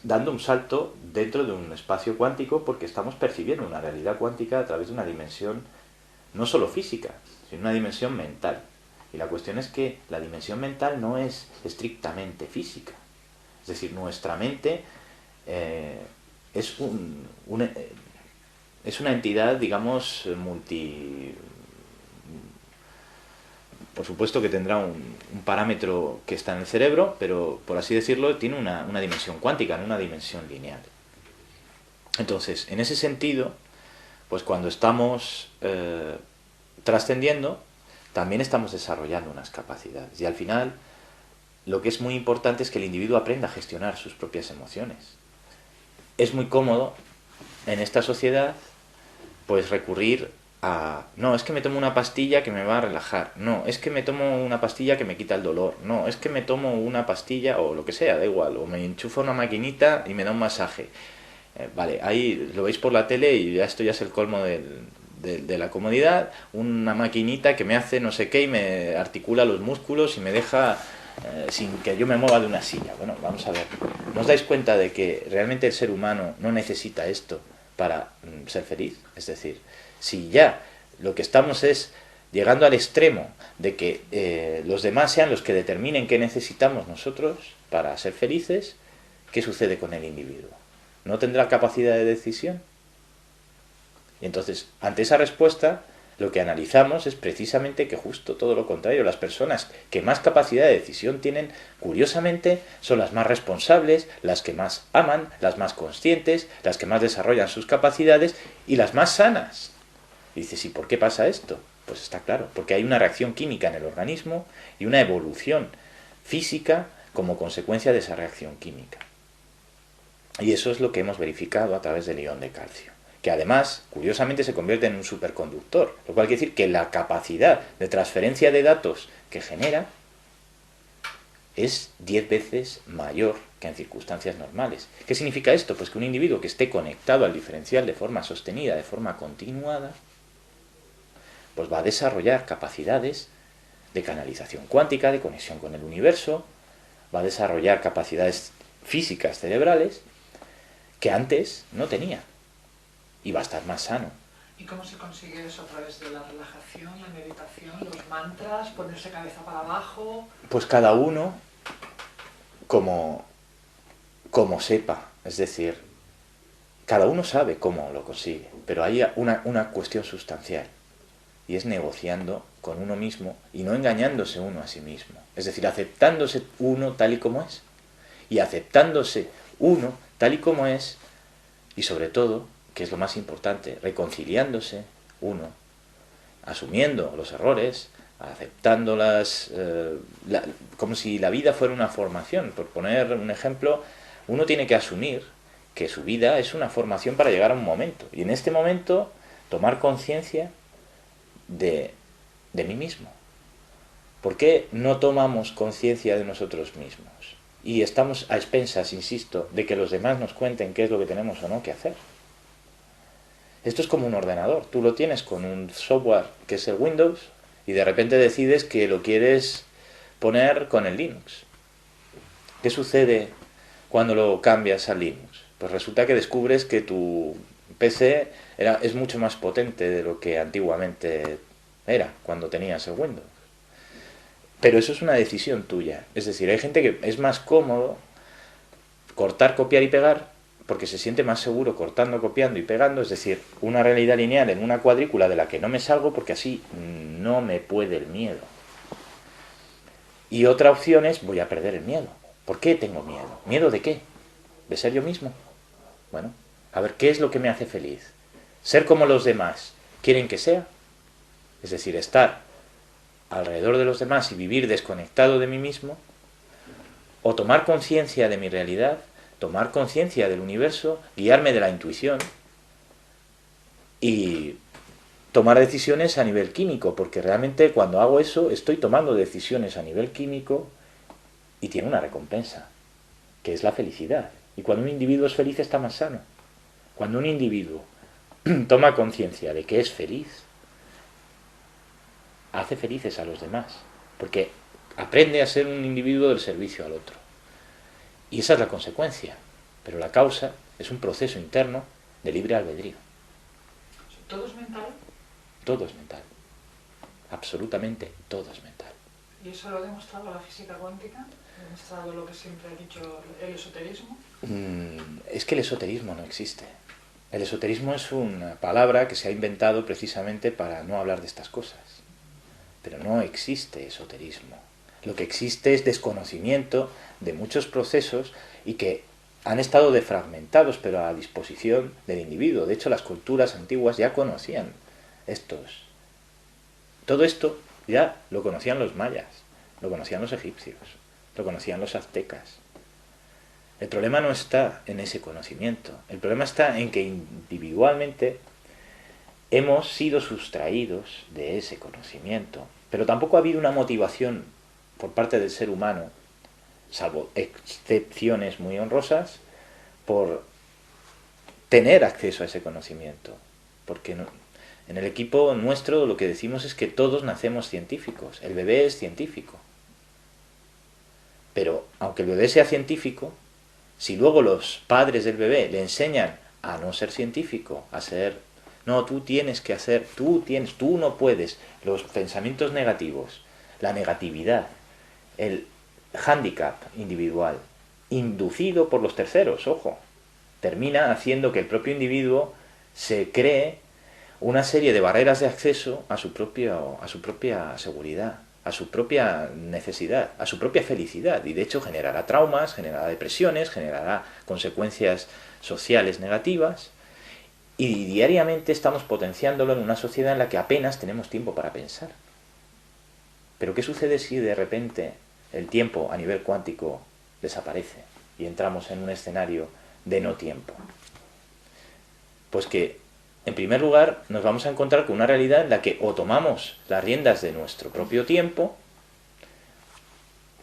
dando un salto dentro de un espacio cuántico porque estamos percibiendo una realidad cuántica a través de una dimensión no solo física, sino una dimensión mental. Y la cuestión es que la dimensión mental no es estrictamente física. Es decir, nuestra mente es una entidad, digamos, por supuesto que tendrá un parámetro que está en el cerebro, pero por así decirlo, tiene una dimensión cuántica, no una dimensión lineal. Entonces, en ese sentido, pues cuando estamos trascendiendo, también estamos desarrollando unas capacidades. Y al final, lo que es muy importante es que el individuo aprenda a gestionar sus propias emociones. Es muy cómodo en esta sociedad pues recurrir a, no, es que me tomo una pastilla que me va a relajar, no, es que me tomo una pastilla que me quita el dolor, no, es que me tomo una pastilla o lo que sea, da igual, o me enchufa una maquinita y me da un masaje. Vale, ahí lo veis por la tele y ya esto ya es el colmo de la comodidad, una maquinita que me hace no sé qué y me articula los músculos y me deja sin que yo me mueva de una silla. Bueno, vamos a ver, ¿no os dais cuenta de que realmente el ser humano no necesita esto para ser feliz? Es decir, si ya lo que estamos es llegando al extremo de que los demás sean los que determinen qué necesitamos nosotros para ser felices, ¿qué sucede con el individuo? ¿No tendrá capacidad de decisión? Y entonces, ante esa respuesta, lo que analizamos es precisamente que justo todo lo contrario. Las personas que más capacidad de decisión tienen, curiosamente, son las más responsables, las que más aman, las más conscientes, las que más desarrollan sus capacidades y las más sanas. Y dices, ¿y por qué pasa esto? Pues está claro, porque hay una reacción química en el organismo y una evolución física como consecuencia de esa reacción química. Y eso es lo que hemos verificado a través del ion de calcio, que además, curiosamente, se convierte en un superconductor, lo cual quiere decir que la capacidad de transferencia de datos que genera es 10 veces mayor que en circunstancias normales. ¿Qué significa esto? Pues que un individuo que esté conectado al diferencial de forma sostenida, de forma continuada, pues va a desarrollar capacidades de canalización cuántica, de conexión con el universo, va a desarrollar capacidades físicas cerebrales que antes no tenía. Y va a estar más sano. ¿Y cómo se consigue eso? ¿A través de la relajación, la meditación, los mantras, ponerse cabeza para abajo? Pues cada uno como sepa. Es decir, cada uno sabe cómo lo consigue. Pero hay una cuestión sustancial. Y es negociando con uno mismo y no engañándose uno a sí mismo. Es decir, aceptándose uno tal y como es. Y aceptándose uno tal y como es, y sobre todo, que es lo más importante, reconciliándose uno asumiendo los errores, aceptándolas, como si la vida fuera una formación. Por poner un ejemplo, uno tiene que asumir que su vida es una formación para llegar a un momento. Y en este momento tomar conciencia de mí mismo. ¿Por qué no tomamos conciencia de nosotros mismos? Y estamos a expensas, insisto, de que los demás nos cuenten qué es lo que tenemos o no que hacer. Esto es como un ordenador. Tú lo tienes con un software que es el Windows y de repente decides que lo quieres poner con el Linux. ¿Qué sucede cuando lo cambias a Linux? Pues resulta que descubres que tu PC es mucho más potente de lo que antiguamente era cuando tenías el Windows. Pero eso es una decisión tuya. Es decir, hay gente que es más cómodo cortar, copiar y pegar porque se siente más seguro cortando, copiando y pegando. Es decir, una realidad lineal en una cuadrícula de la que no me salgo porque así no me puede el miedo. Y otra opción es voy a perder el miedo. ¿Por qué tengo miedo? ¿Miedo de qué? ¿De ser yo mismo? Bueno, a ver, ¿qué es lo que me hace feliz? ¿Ser como los demás quieren que sea? Es decir, estar alrededor de los demás y vivir desconectado de mí mismo, o tomar conciencia de mi realidad, tomar conciencia del universo, guiarme de la intuición y tomar decisiones a nivel químico, porque realmente cuando hago eso estoy tomando decisiones a nivel químico y tiene una recompensa, que es la felicidad. Y cuando un individuo es feliz está más sano. Cuando un individuo toma conciencia de que es feliz, hace felices a los demás, porque aprende a ser un individuo del servicio al otro. Y esa es la consecuencia, pero la causa es un proceso interno de libre albedrío. ¿Todo es mental? Todo es mental, absolutamente todo es mental. ¿Y eso lo ha demostrado la física cuántica? ¿Ha demostrado lo que siempre ha dicho el esoterismo? Es que el esoterismo no existe. El esoterismo es una palabra que se ha inventado precisamente para no hablar de estas cosas. Pero no existe esoterismo. Lo que existe es desconocimiento de muchos procesos y que han estado defragmentados, pero a disposición del individuo. De hecho, las culturas antiguas ya conocían todo esto ya lo conocían los mayas, lo conocían los egipcios, lo conocían los aztecas. El problema no está en ese conocimiento, el problema está en que individualmente hemos sido sustraídos de ese conocimiento, pero tampoco ha habido una motivación por parte del ser humano, salvo excepciones muy honrosas, por tener acceso a ese conocimiento. Porque en el equipo nuestro lo que decimos es que todos nacemos científicos, el bebé es científico. Pero aunque el bebé sea científico, si luego los padres del bebé le enseñan a no ser científico, a ser, no, tú tienes que hacer, tú no puedes, los pensamientos negativos, la negatividad, el hándicap individual, inducido por los terceros, ojo, termina haciendo que el propio individuo se cree una serie de barreras de acceso a su propia seguridad, a su propia necesidad, a su propia felicidad, y de hecho generará traumas, generará depresiones, generará consecuencias sociales negativas, y diariamente estamos potenciándolo en una sociedad en la que apenas tenemos tiempo para pensar. Pero ¿qué sucede si de repente el tiempo a nivel cuántico desaparece y entramos en un escenario de no tiempo? Pues que, en primer lugar, nos vamos a encontrar con una realidad en la que o tomamos las riendas de nuestro propio tiempo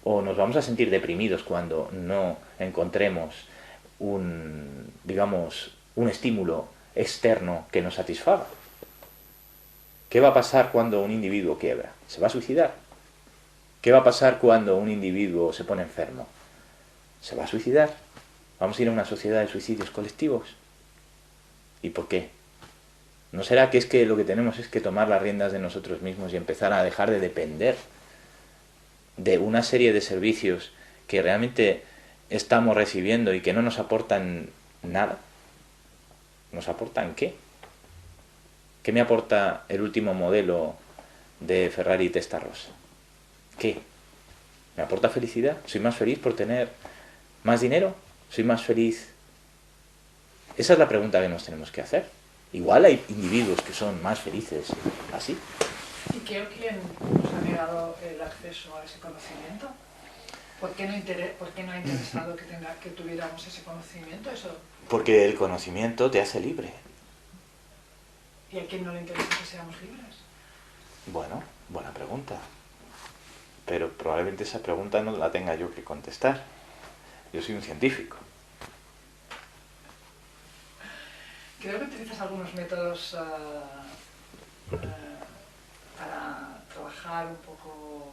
o nos vamos a sentir deprimidos cuando no encontremos un estímulo externo que nos satisfaga. ¿Qué va a pasar cuando un individuo quiebra? ¿Se va a suicidar? ¿Qué va a pasar cuando un individuo se pone enfermo? ¿Se va a suicidar? ¿Vamos a ir a una sociedad de suicidios colectivos? ¿Y por qué? ¿No será que es que lo que tenemos es que tomar las riendas de nosotros mismos y empezar a dejar de depender de una serie de servicios que realmente estamos recibiendo y que no nos aportan nada? ¿Nos aportan qué? ¿Qué me aporta el último modelo de Ferrari Testarossa? ¿Qué? ¿Me aporta felicidad? ¿Soy más feliz por tener más dinero? ¿Soy más feliz? Esa es la pregunta que nos tenemos que hacer. Igual hay individuos que son más felices así. ¿Y quién nos ha negado el acceso a ese conocimiento? ¿Por qué no ha interesado que tuviéramos ese conocimiento? Porque el conocimiento te hace libre. ¿Y a quién no le interesa que seamos libres? Bueno, buena pregunta. Pero probablemente esa pregunta no la tenga yo que contestar. Yo soy un científico. Creo que utilizas algunos métodos para trabajar un poco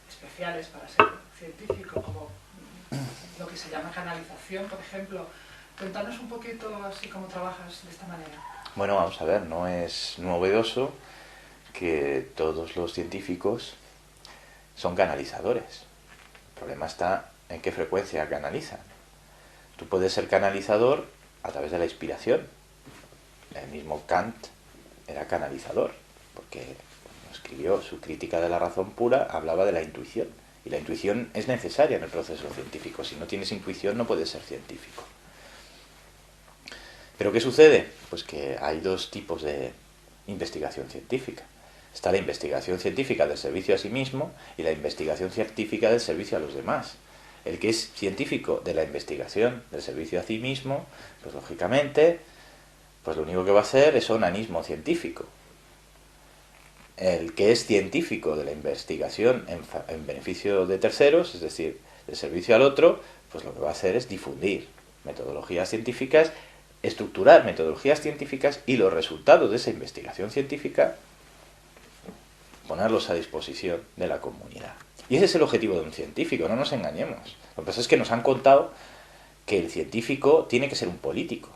especiales para ser científico, como lo que se llama canalización, por ejemplo. Cuéntanos un poquito así cómo trabajas de esta manera. Bueno, vamos a ver, no es novedoso que todos los científicos son canalizadores. El problema está en qué frecuencia canalizan. Tú puedes ser canalizador a través de la inspiración. El mismo Kant era canalizador, porque cuando escribió su Crítica de la razón pura hablaba de la intuición. Y la intuición es necesaria en el proceso científico. Si no tienes intuición no puedes ser científico. ¿Pero qué sucede? Pues que hay dos tipos de investigación científica. Está la investigación científica del servicio a sí mismo y la investigación científica del servicio a los demás. El que es científico de la investigación del servicio a sí mismo, pues lógicamente, pues lo único que va a hacer es onanismo científico. El que es científico de la investigación en beneficio de terceros, es decir, de servicio al otro, pues lo que va a hacer es difundir metodologías científicas, estructurar metodologías científicas y los resultados de esa investigación científica ponerlos a disposición de la comunidad. Y ese es el objetivo de un científico, no nos engañemos. Lo que pasa es que nos han contado que el científico tiene que ser un político.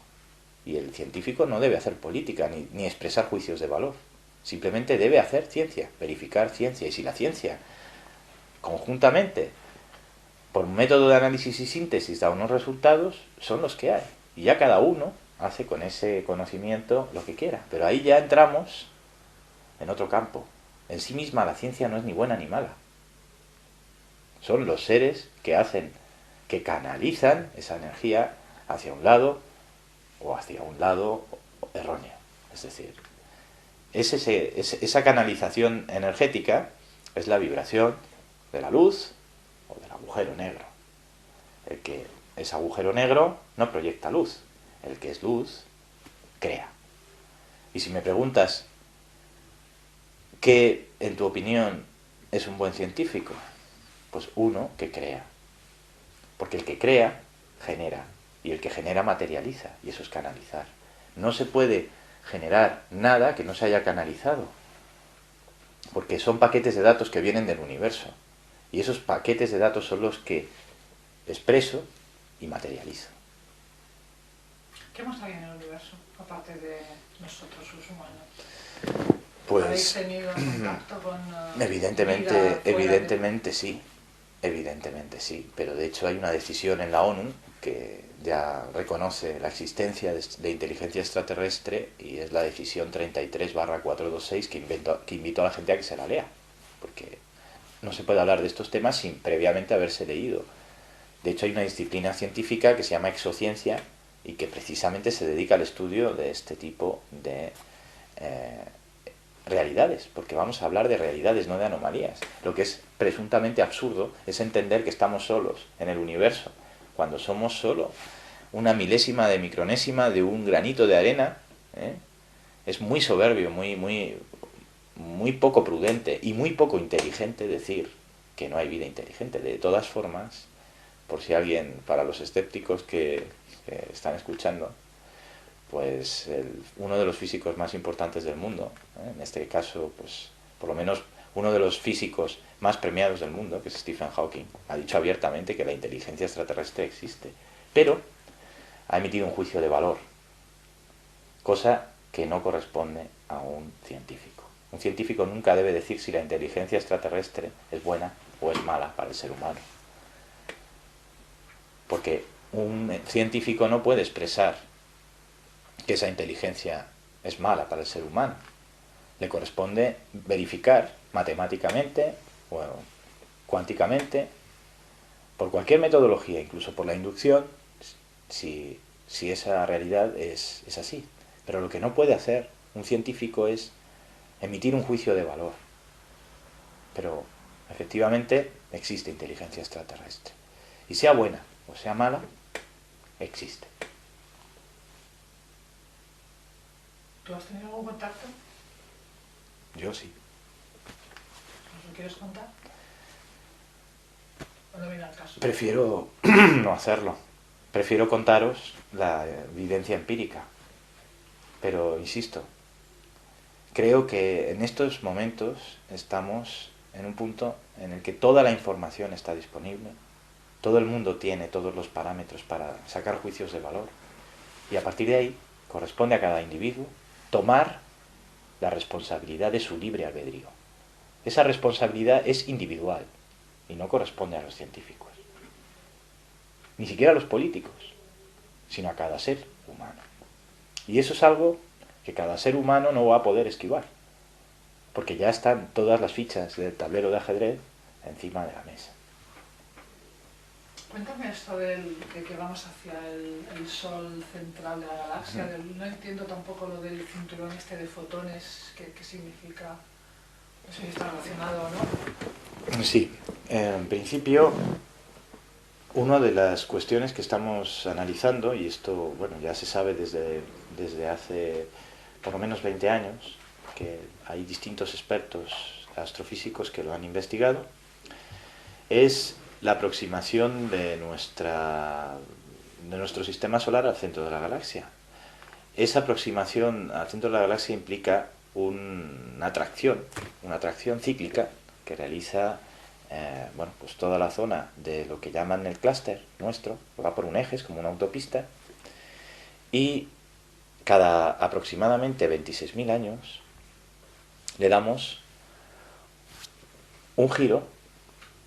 Y el científico no debe hacer política ni expresar juicios de valor. Simplemente debe hacer ciencia, verificar ciencia. Y si la ciencia, conjuntamente, por un método de análisis y síntesis, da unos resultados, son los que hay. Y ya cada uno hace con ese conocimiento lo que quiera. Pero ahí ya entramos en otro campo. En sí misma la ciencia no es ni buena ni mala. Son los seres que hacen, que canalizan esa energía hacia un lado o hacia un lado erróneo. Es decir, esa canalización energética es la vibración de la luz o del agujero negro. El que es agujero negro no proyecta luz. El que es luz crea. Y si me preguntas ¿qué, en tu opinión, es un buen científico? Pues uno que crea. Porque el que crea, genera. Y el que genera, materializa. Y eso es canalizar. No se puede generar nada que no se haya canalizado. Porque son paquetes de datos que vienen del universo. Y esos paquetes de datos son los que expreso y materializo. ¿Qué más hay en el universo, aparte de nosotros, los humanos? Pues, ¿habéis tenido contacto con evidentemente sí, pero de hecho hay una decisión en la ONU que ya reconoce la existencia de inteligencia extraterrestre y es la decisión 33/426 que invito a la gente a que se la lea, porque no se puede hablar de estos temas sin previamente haberse leído. De hecho hay una disciplina científica que se llama exociencia y que precisamente se dedica al estudio de este tipo de realidades, porque vamos a hablar de realidades, no de anomalías. Lo que es presuntamente absurdo es entender que estamos solos en el universo, cuando somos solo una milésima de micronésima de un granito de arena. Es muy soberbio, muy poco prudente y muy poco inteligente decir que no hay vida inteligente. De todas formas, por si alguien, para los escépticos que están escuchando, pues uno de los físicos más importantes del mundo, en este caso, pues por lo menos uno de los físicos más premiados del mundo, que es Stephen Hawking, ha dicho abiertamente que la inteligencia extraterrestre existe, pero ha emitido un juicio de valor, cosa que no corresponde a un científico. Un científico nunca debe decir si la inteligencia extraterrestre es buena o es mala para el ser humano, porque un científico no puede expresar que esa inteligencia es mala para el ser humano. Le corresponde verificar matemáticamente o cuánticamente, por cualquier metodología, incluso por la inducción, si esa realidad es así. Pero lo que no puede hacer un científico es emitir un juicio de valor. Pero efectivamente existe inteligencia extraterrestre. Y sea buena o sea mala, existe. ¿Tú has tenido algún contacto? Yo sí. ¿Nos lo quieres contar? ¿O no viene al caso? Prefiero no hacerlo. Prefiero contaros la evidencia empírica. Pero, insisto, creo que en estos momentos estamos en un punto en el que toda la información está disponible, todo el mundo tiene todos los parámetros para sacar juicios de valor, y a partir de ahí corresponde a cada individuo tomar la responsabilidad de su libre albedrío. Esa responsabilidad es individual y no corresponde a los científicos, ni siquiera a los políticos, sino a cada ser humano. Y eso es algo que cada ser humano no va a poder esquivar, porque ya están todas las fichas del tablero de ajedrez encima de la mesa. Cuéntame esto de que vamos hacia el sol central de la galaxia. No entiendo tampoco lo del cinturón este de fotones, qué significa, no sé si está relacionado o no. Sí, en principio, una de las cuestiones que estamos analizando, y esto bueno ya se sabe desde hace por lo menos 20 años, que hay distintos expertos astrofísicos que lo han investigado, es la aproximación de nuestro sistema solar al centro de la galaxia. Esa aproximación al centro de la galaxia implica una atracción cíclica que realiza pues toda la zona de lo que llaman el clúster nuestro, va por un eje, es como una autopista, y cada aproximadamente 26.000 años le damos un giro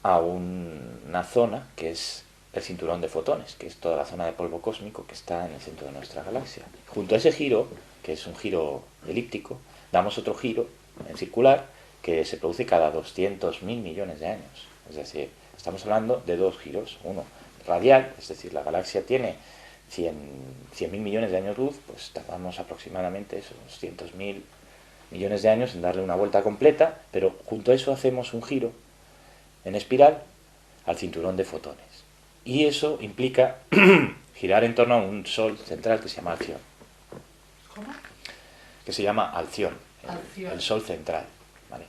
a una zona que es el cinturón de fotones, que es toda la zona de polvo cósmico que está en el centro de nuestra galaxia. Junto a ese giro, que es un giro elíptico, damos otro giro en circular que se produce cada 200.000 millones de años. Es decir, estamos hablando de dos giros, uno radial, es decir, la galaxia tiene 100.000 millones de años luz, pues tardamos aproximadamente esos 200.000 millones de años en darle una vuelta completa, pero junto a eso hacemos un giro en espiral al cinturón de fotones. Y eso implica girar en torno a un sol central que se llama Alción. ¿Cómo? Que se llama Alción, el sol central. ¿Vale?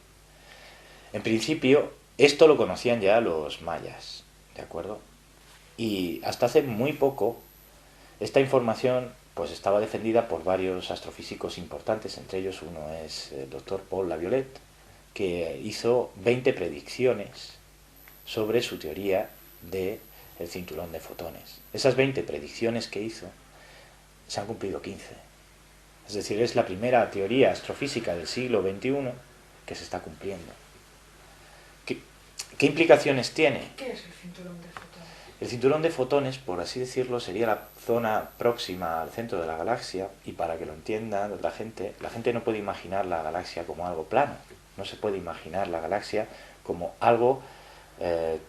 En principio, esto lo conocían ya los mayas, ¿de acuerdo? Y hasta hace muy poco, esta información pues estaba defendida por varios astrofísicos importantes, entre ellos uno es el doctor Paul Laviolette, que hizo 20 predicciones sobre su teoría del cinturón de fotones. Esas 20 predicciones que hizo se han cumplido 15. Es decir, es la primera teoría astrofísica del siglo XXI que se está cumpliendo. ¿Qué implicaciones tiene? ¿Qué es el cinturón de fotones? El cinturón de fotones, por así decirlo, sería la zona próxima al centro de la galaxia, y para que lo entiendan la gente no puede imaginar la galaxia como algo plano, no se puede imaginar la galaxia como algo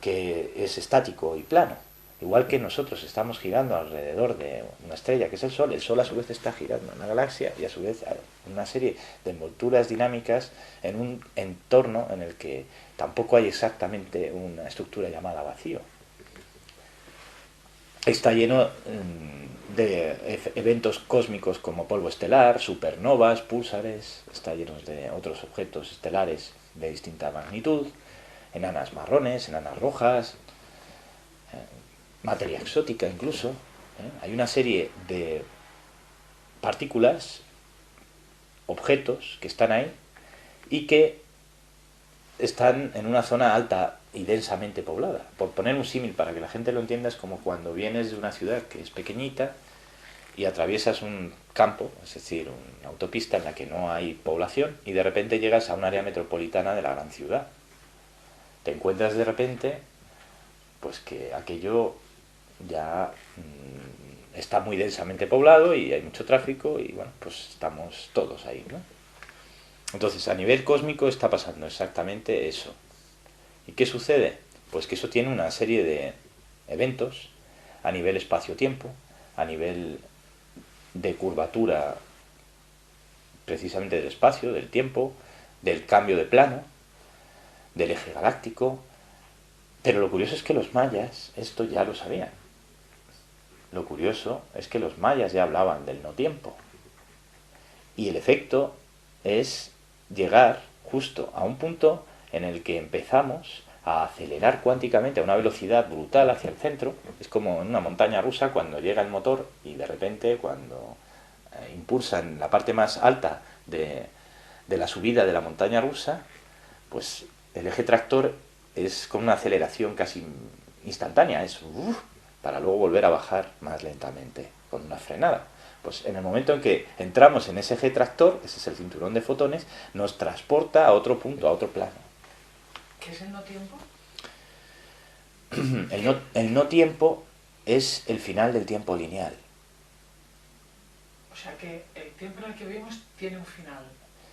que es estático y plano. Igual que nosotros estamos girando alrededor de una estrella que es el Sol a su vez está girando en la galaxia y a su vez una serie de envolturas dinámicas en un entorno en el que tampoco hay exactamente una estructura llamada vacío. Está lleno de eventos cósmicos como polvo estelar, supernovas, púlsares, está lleno de otros objetos estelares de distinta magnitud, enanas marrones, enanas rojas, materia exótica incluso. Hay una serie de partículas, objetos que están ahí y que están en una zona alta y densamente poblada. Por poner un símil para que la gente lo entienda, es como cuando vienes de una ciudad que es pequeñita y atraviesas un campo, es decir, una autopista en la que no hay población, y de repente llegas a un área metropolitana de la gran ciudad. Te encuentras de repente pues que aquello ya está muy densamente poblado y hay mucho tráfico y bueno, pues estamos todos ahí, ¿no? Entonces, a nivel cósmico está pasando exactamente eso. ¿Y qué sucede? Pues que eso tiene una serie de eventos a nivel espacio-tiempo, a nivel de curvatura precisamente del espacio, del tiempo, del cambio de plano, del eje galáctico. Pero lo curioso es que los mayas esto ya lo sabían. Lo curioso es que los mayas ya hablaban del no tiempo. Y el efecto es llegar justo a un punto en el que empezamos a acelerar cuánticamente a una velocidad brutal hacia el centro. Es como en una montaña rusa cuando llega el motor y de repente cuando impulsan la parte más alta de la subida de la montaña rusa, pues el eje tractor es con una aceleración casi instantánea, es para luego volver a bajar más lentamente, con una frenada. Pues en el momento en que entramos en ese eje tractor, ese es el cinturón de fotones, nos transporta a otro punto, a otro plano. ¿Qué es el no tiempo? El no tiempo es el final del tiempo lineal. O sea que el tiempo en el que vivimos tiene un final.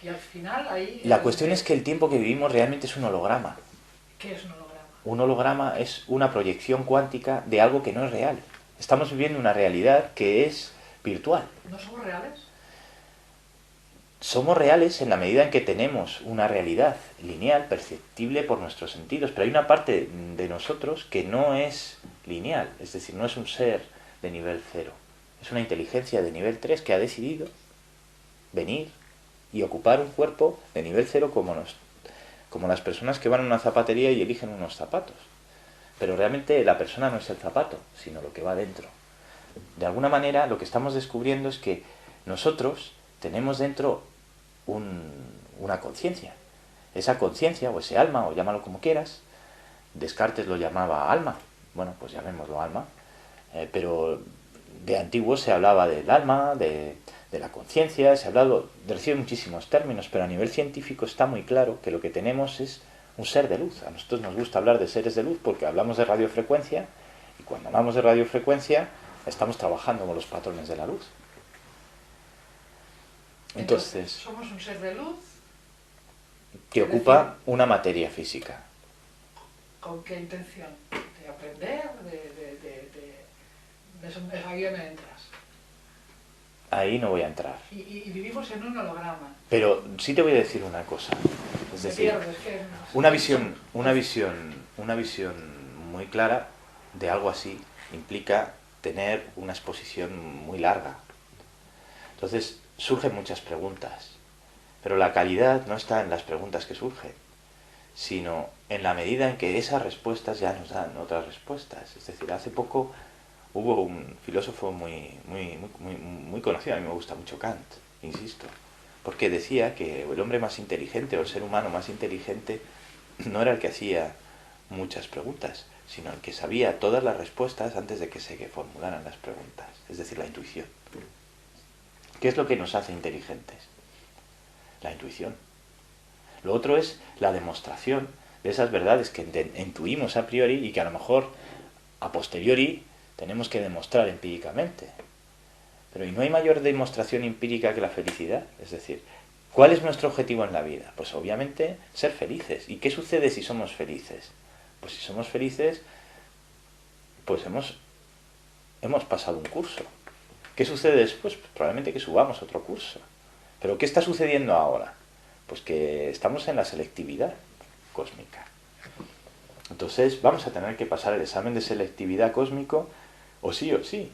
Y al final ahí... La cuestión es que el tiempo que vivimos realmente es un holograma. ¿Qué es un holograma? Un holograma es una proyección cuántica de algo que no es real. Estamos viviendo una realidad que es virtual. ¿No somos reales? Somos reales en la medida en que tenemos una realidad lineal, perceptible por nuestros sentidos, pero hay una parte de nosotros que no es lineal, es decir, no es un ser de nivel 0. Es una inteligencia de nivel 3 que ha decidido venir y ocupar un cuerpo de nivel 0 como las personas que van a una zapatería y eligen unos zapatos. Pero realmente la persona no es el zapato, sino lo que va dentro. De alguna manera lo que estamos descubriendo es que nosotros tenemos dentro una conciencia. Esa conciencia, o ese alma, o llámalo como quieras, Descartes lo llamaba alma, bueno, pues llamémoslo alma, pero de antiguo se hablaba del alma, de la conciencia, se ha hablado de muchísimos términos, pero a nivel científico está muy claro que lo que tenemos es un ser de luz. A nosotros nos gusta hablar de seres de luz porque hablamos de radiofrecuencia, y cuando hablamos de radiofrecuencia estamos trabajando con los patrones de la luz. Entonces, somos un ser de luz que ocupa una materia física. ¿Con qué intención? ¿De aprender? Ahí me entras. Ahí no voy a entrar. Y vivimos en un holograma. Pero sí te voy a decir una cosa. Es decir, una visión muy clara de algo así implica tener una exposición muy larga. Entonces surgen muchas preguntas, pero la calidad no está en las preguntas que surgen, sino en la medida en que esas respuestas ya nos dan otras respuestas. Es decir, hace poco hubo un filósofo muy conocido, a mí me gusta mucho Kant, insisto, porque decía que el hombre más inteligente o el ser humano más inteligente no era el que hacía muchas preguntas, sino el que sabía todas las respuestas antes de que se formularan las preguntas, es decir, la intuición. ¿Qué es lo que nos hace inteligentes? La intuición. Lo otro es la demostración de esas verdades que intuimos a priori y que a lo mejor a posteriori tenemos que demostrar empíricamente. Pero ¿y no hay mayor demostración empírica que la felicidad? Es decir, ¿cuál es nuestro objetivo en la vida? Pues obviamente ser felices. ¿Y qué sucede si somos felices? Pues si somos felices, pues hemos pasado un curso. ¿Qué sucede después? Pues probablemente que subamos otro curso. ¿Pero qué está sucediendo ahora? Pues que estamos en la selectividad cósmica. Entonces vamos a tener que pasar el examen de selectividad cósmico o sí o sí.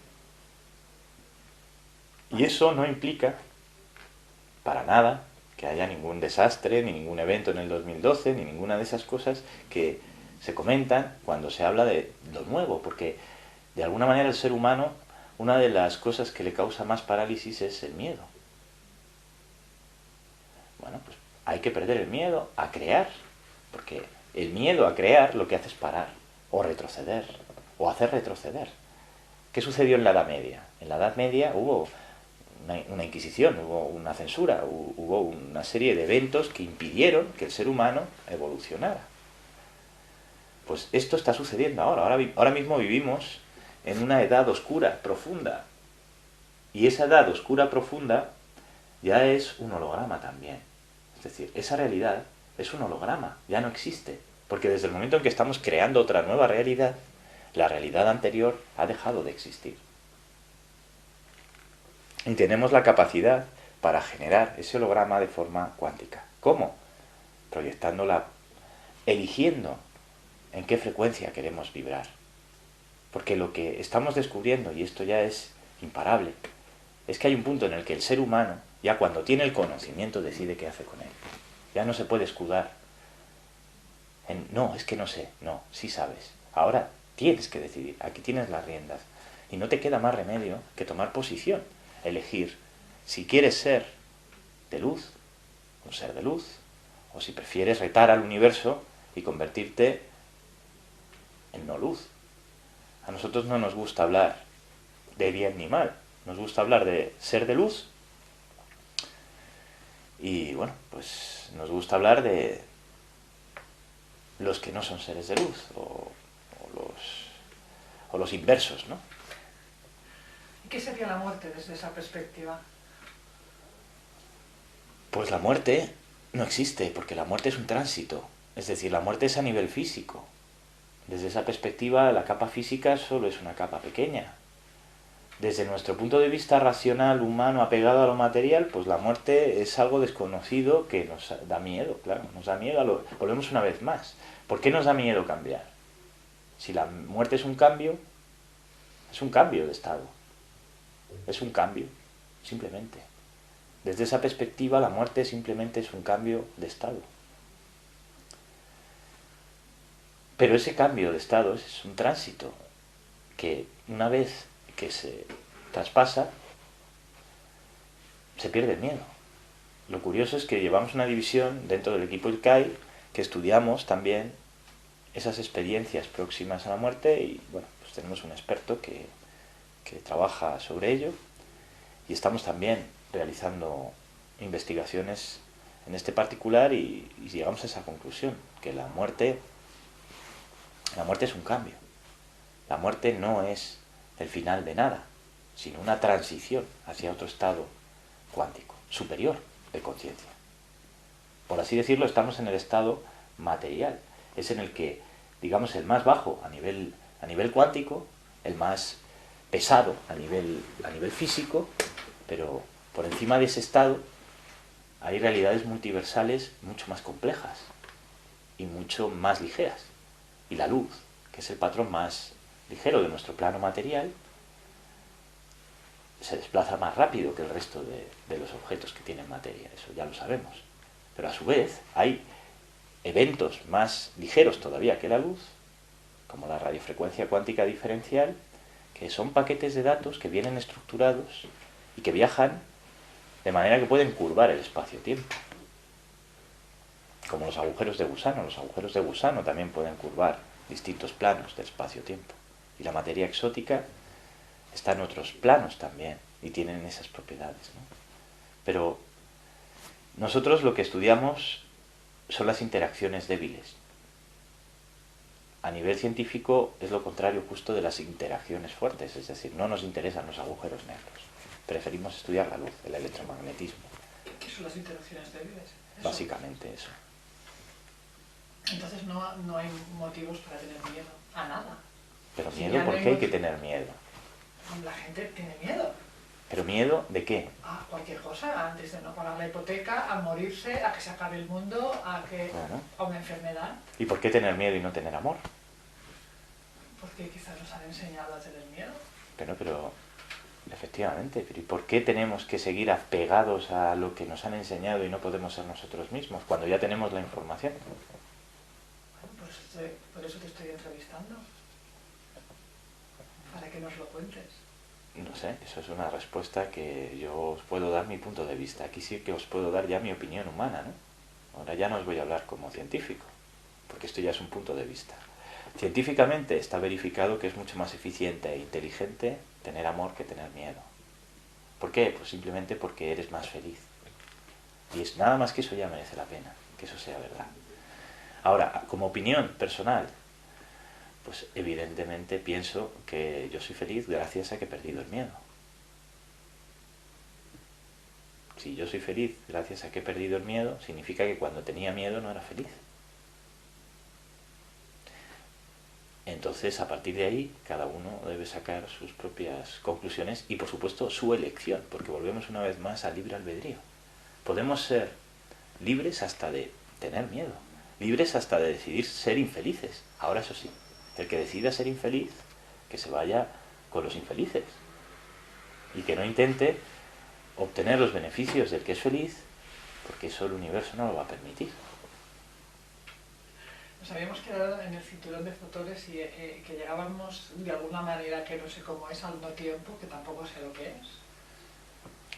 Y eso no implica para nada que haya ningún desastre, ni ningún evento en el 2012, ni ninguna de esas cosas que se comentan cuando se habla de lo nuevo, porque de alguna manera el ser humano, una de las cosas que le causa más parálisis es el miedo. Bueno, pues hay que perder el miedo a crear, porque el miedo a crear lo que hace es parar, o retroceder, o hacer retroceder. ¿Qué sucedió en la Edad Media? En la Edad Media hubo una inquisición, hubo una censura, hubo una serie de eventos que impidieron que el ser humano evolucionara. Pues esto está sucediendo ahora mismo vivimos en una edad oscura, profunda. Y esa edad oscura, profunda, ya es un holograma también. Es decir, esa realidad es un holograma, ya no existe. Porque desde el momento en que estamos creando otra nueva realidad, la realidad anterior ha dejado de existir. Y tenemos la capacidad para generar ese holograma de forma cuántica. ¿Cómo? Proyectándola, eligiendo en qué frecuencia queremos vibrar. Porque lo que estamos descubriendo, y esto ya es imparable, es que hay un punto en el que el ser humano, ya cuando tiene el conocimiento, decide qué hace con él. Ya no se puede escudar en, no, es que no sé, no, sí sabes. Ahora tienes que decidir, aquí tienes las riendas. Y no te queda más remedio que tomar posición, elegir si quieres ser de luz, un ser de luz, o si prefieres retar al universo y convertirte en no luz. A nosotros no nos gusta hablar de bien ni mal, nos gusta hablar de ser de luz y bueno, pues nos gusta hablar de los que no son seres de luz o los inversos, ¿no? ¿Y qué sería la muerte desde esa perspectiva? Pues la muerte no existe, porque la muerte es un tránsito, es decir, la muerte es a nivel físico. Desde esa perspectiva, la capa física solo es una capa pequeña. Desde nuestro punto de vista racional, humano, apegado a lo material, pues la muerte es algo desconocido que nos da miedo, claro, nos da miedo. Volvemos una vez más. ¿Por qué nos da miedo cambiar? Si la muerte es un cambio de estado. Es un cambio, simplemente. Desde esa perspectiva, la muerte simplemente es un cambio de estado. Pero ese cambio de estado es un tránsito que una vez que se traspasa, se pierde el miedo. Lo curioso es que llevamos una división dentro del equipo IRCAI que estudiamos también esas experiencias próximas a la muerte y bueno, pues tenemos un experto que trabaja sobre ello y estamos también realizando investigaciones en este particular y llegamos a esa conclusión, que la muerte es un cambio. La muerte no es el final de nada, sino una transición hacia otro estado cuántico, superior de conciencia. Por así decirlo, estamos en el estado material. Es en el que, digamos, el más bajo a nivel cuántico, el más pesado a nivel físico, pero por encima de ese estado hay realidades multiversales mucho más complejas y mucho más ligeras. Y la luz, que es el patrón más ligero de nuestro plano material, se desplaza más rápido que el resto de los objetos que tienen materia, eso ya lo sabemos. Pero a su vez hay eventos más ligeros todavía que la luz, como la radiofrecuencia cuántica diferencial, que son paquetes de datos que vienen estructurados y que viajan de manera que pueden curvar el espacio-tiempo. Como los agujeros de gusano. Los agujeros de gusano también pueden curvar distintos planos del espacio-tiempo. Y la materia exótica está en otros planos también y tienen esas propiedades, ¿no? Pero nosotros lo que estudiamos son las interacciones débiles. A nivel científico es lo contrario justo de las interacciones fuertes, es decir, no nos interesan los agujeros negros. Preferimos estudiar la luz, el electromagnetismo. ¿Qué son las interacciones débiles? ¿Eso? Básicamente eso. Entonces no hay motivos para tener miedo a nada. Pero miedo, ¿por qué hay que tener miedo? La gente tiene miedo. ¿Pero miedo de qué? A cualquier cosa, antes de no pagar la hipoteca, a morirse, a que se acabe el mundo, a una enfermedad. ¿Y por qué tener miedo y no tener amor? Porque quizás nos han enseñado a tener miedo. Pero efectivamente, ¿y por qué tenemos que seguir apegados a lo que nos han enseñado y no podemos ser nosotros mismos cuando ya tenemos la información? Bueno, pues por eso te estoy entrevistando. Para que nos lo cuentes. No sé, eso es una respuesta que yo os puedo dar mi punto de vista. Aquí sí que os puedo dar ya mi opinión humana, ¿no? Ahora ya no os voy a hablar como científico, porque esto ya es un punto de vista. Científicamente está verificado que es mucho más eficiente e inteligente tener amor que tener miedo. ¿Por qué? Pues simplemente porque eres más feliz. Y es nada más que eso ya merece la pena, que eso sea verdad. Ahora, como opinión personal, pues evidentemente pienso que yo soy feliz gracias a que he perdido el miedo. Si yo soy feliz gracias a que he perdido el miedo, significa que cuando tenía miedo no era feliz. En entonces, a partir de ahí, cada uno debe sacar sus propias conclusiones y, por supuesto, su elección, porque volvemos una vez más al libre albedrío. Podemos ser libres hasta de tener miedo, libres hasta de decidir ser infelices. Ahora, eso sí, el que decida ser infeliz, que se vaya con los infelices y que no intente obtener los beneficios del que es feliz, porque eso el universo no lo va a permitir. Nos habíamos quedado en el cinturón de factores y que llegábamos de alguna manera, que no sé cómo es, al no tiempo, que tampoco sé lo que es.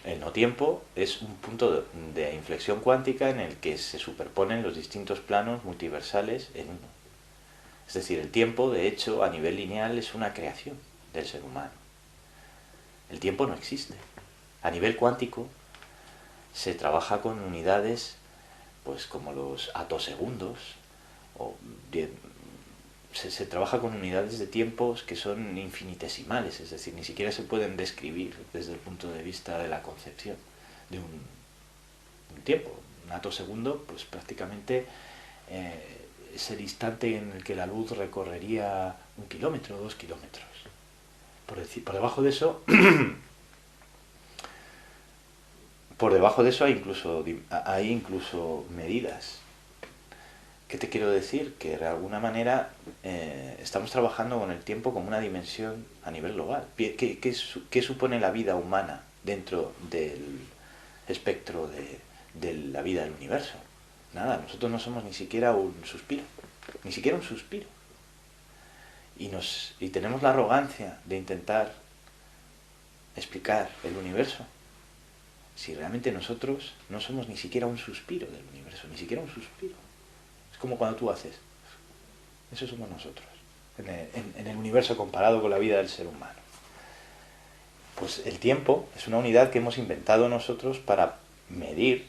El no tiempo es un punto de inflexión cuántica en el que se superponen los distintos planos multiversales en uno. Es decir, el tiempo, de hecho, a nivel lineal es una creación del ser humano. El tiempo no existe. A nivel cuántico se trabaja con unidades pues como los atosegundos, o se trabaja con unidades de tiempos que son infinitesimales, es decir, ni siquiera se pueden describir desde el punto de vista de la concepción de un tiempo. Un atosegundo, pues prácticamente es el instante en el que la luz recorrería 1 kilómetro o 2 kilómetros. Por debajo de eso hay incluso medidas. ¿Qué te quiero decir? Que de alguna manera estamos trabajando con el tiempo como una dimensión a nivel global. ¿Qué supone la vida humana dentro del espectro de la vida del universo? Nada, nosotros no somos ni siquiera un suspiro, ni siquiera un suspiro. Y tenemos la arrogancia de intentar explicar el universo, si realmente nosotros no somos ni siquiera un suspiro del universo, ni siquiera un suspiro. Es como cuando tú haces. Eso somos nosotros, en el universo comparado con la vida del ser humano. Pues el tiempo es una unidad que hemos inventado nosotros para medir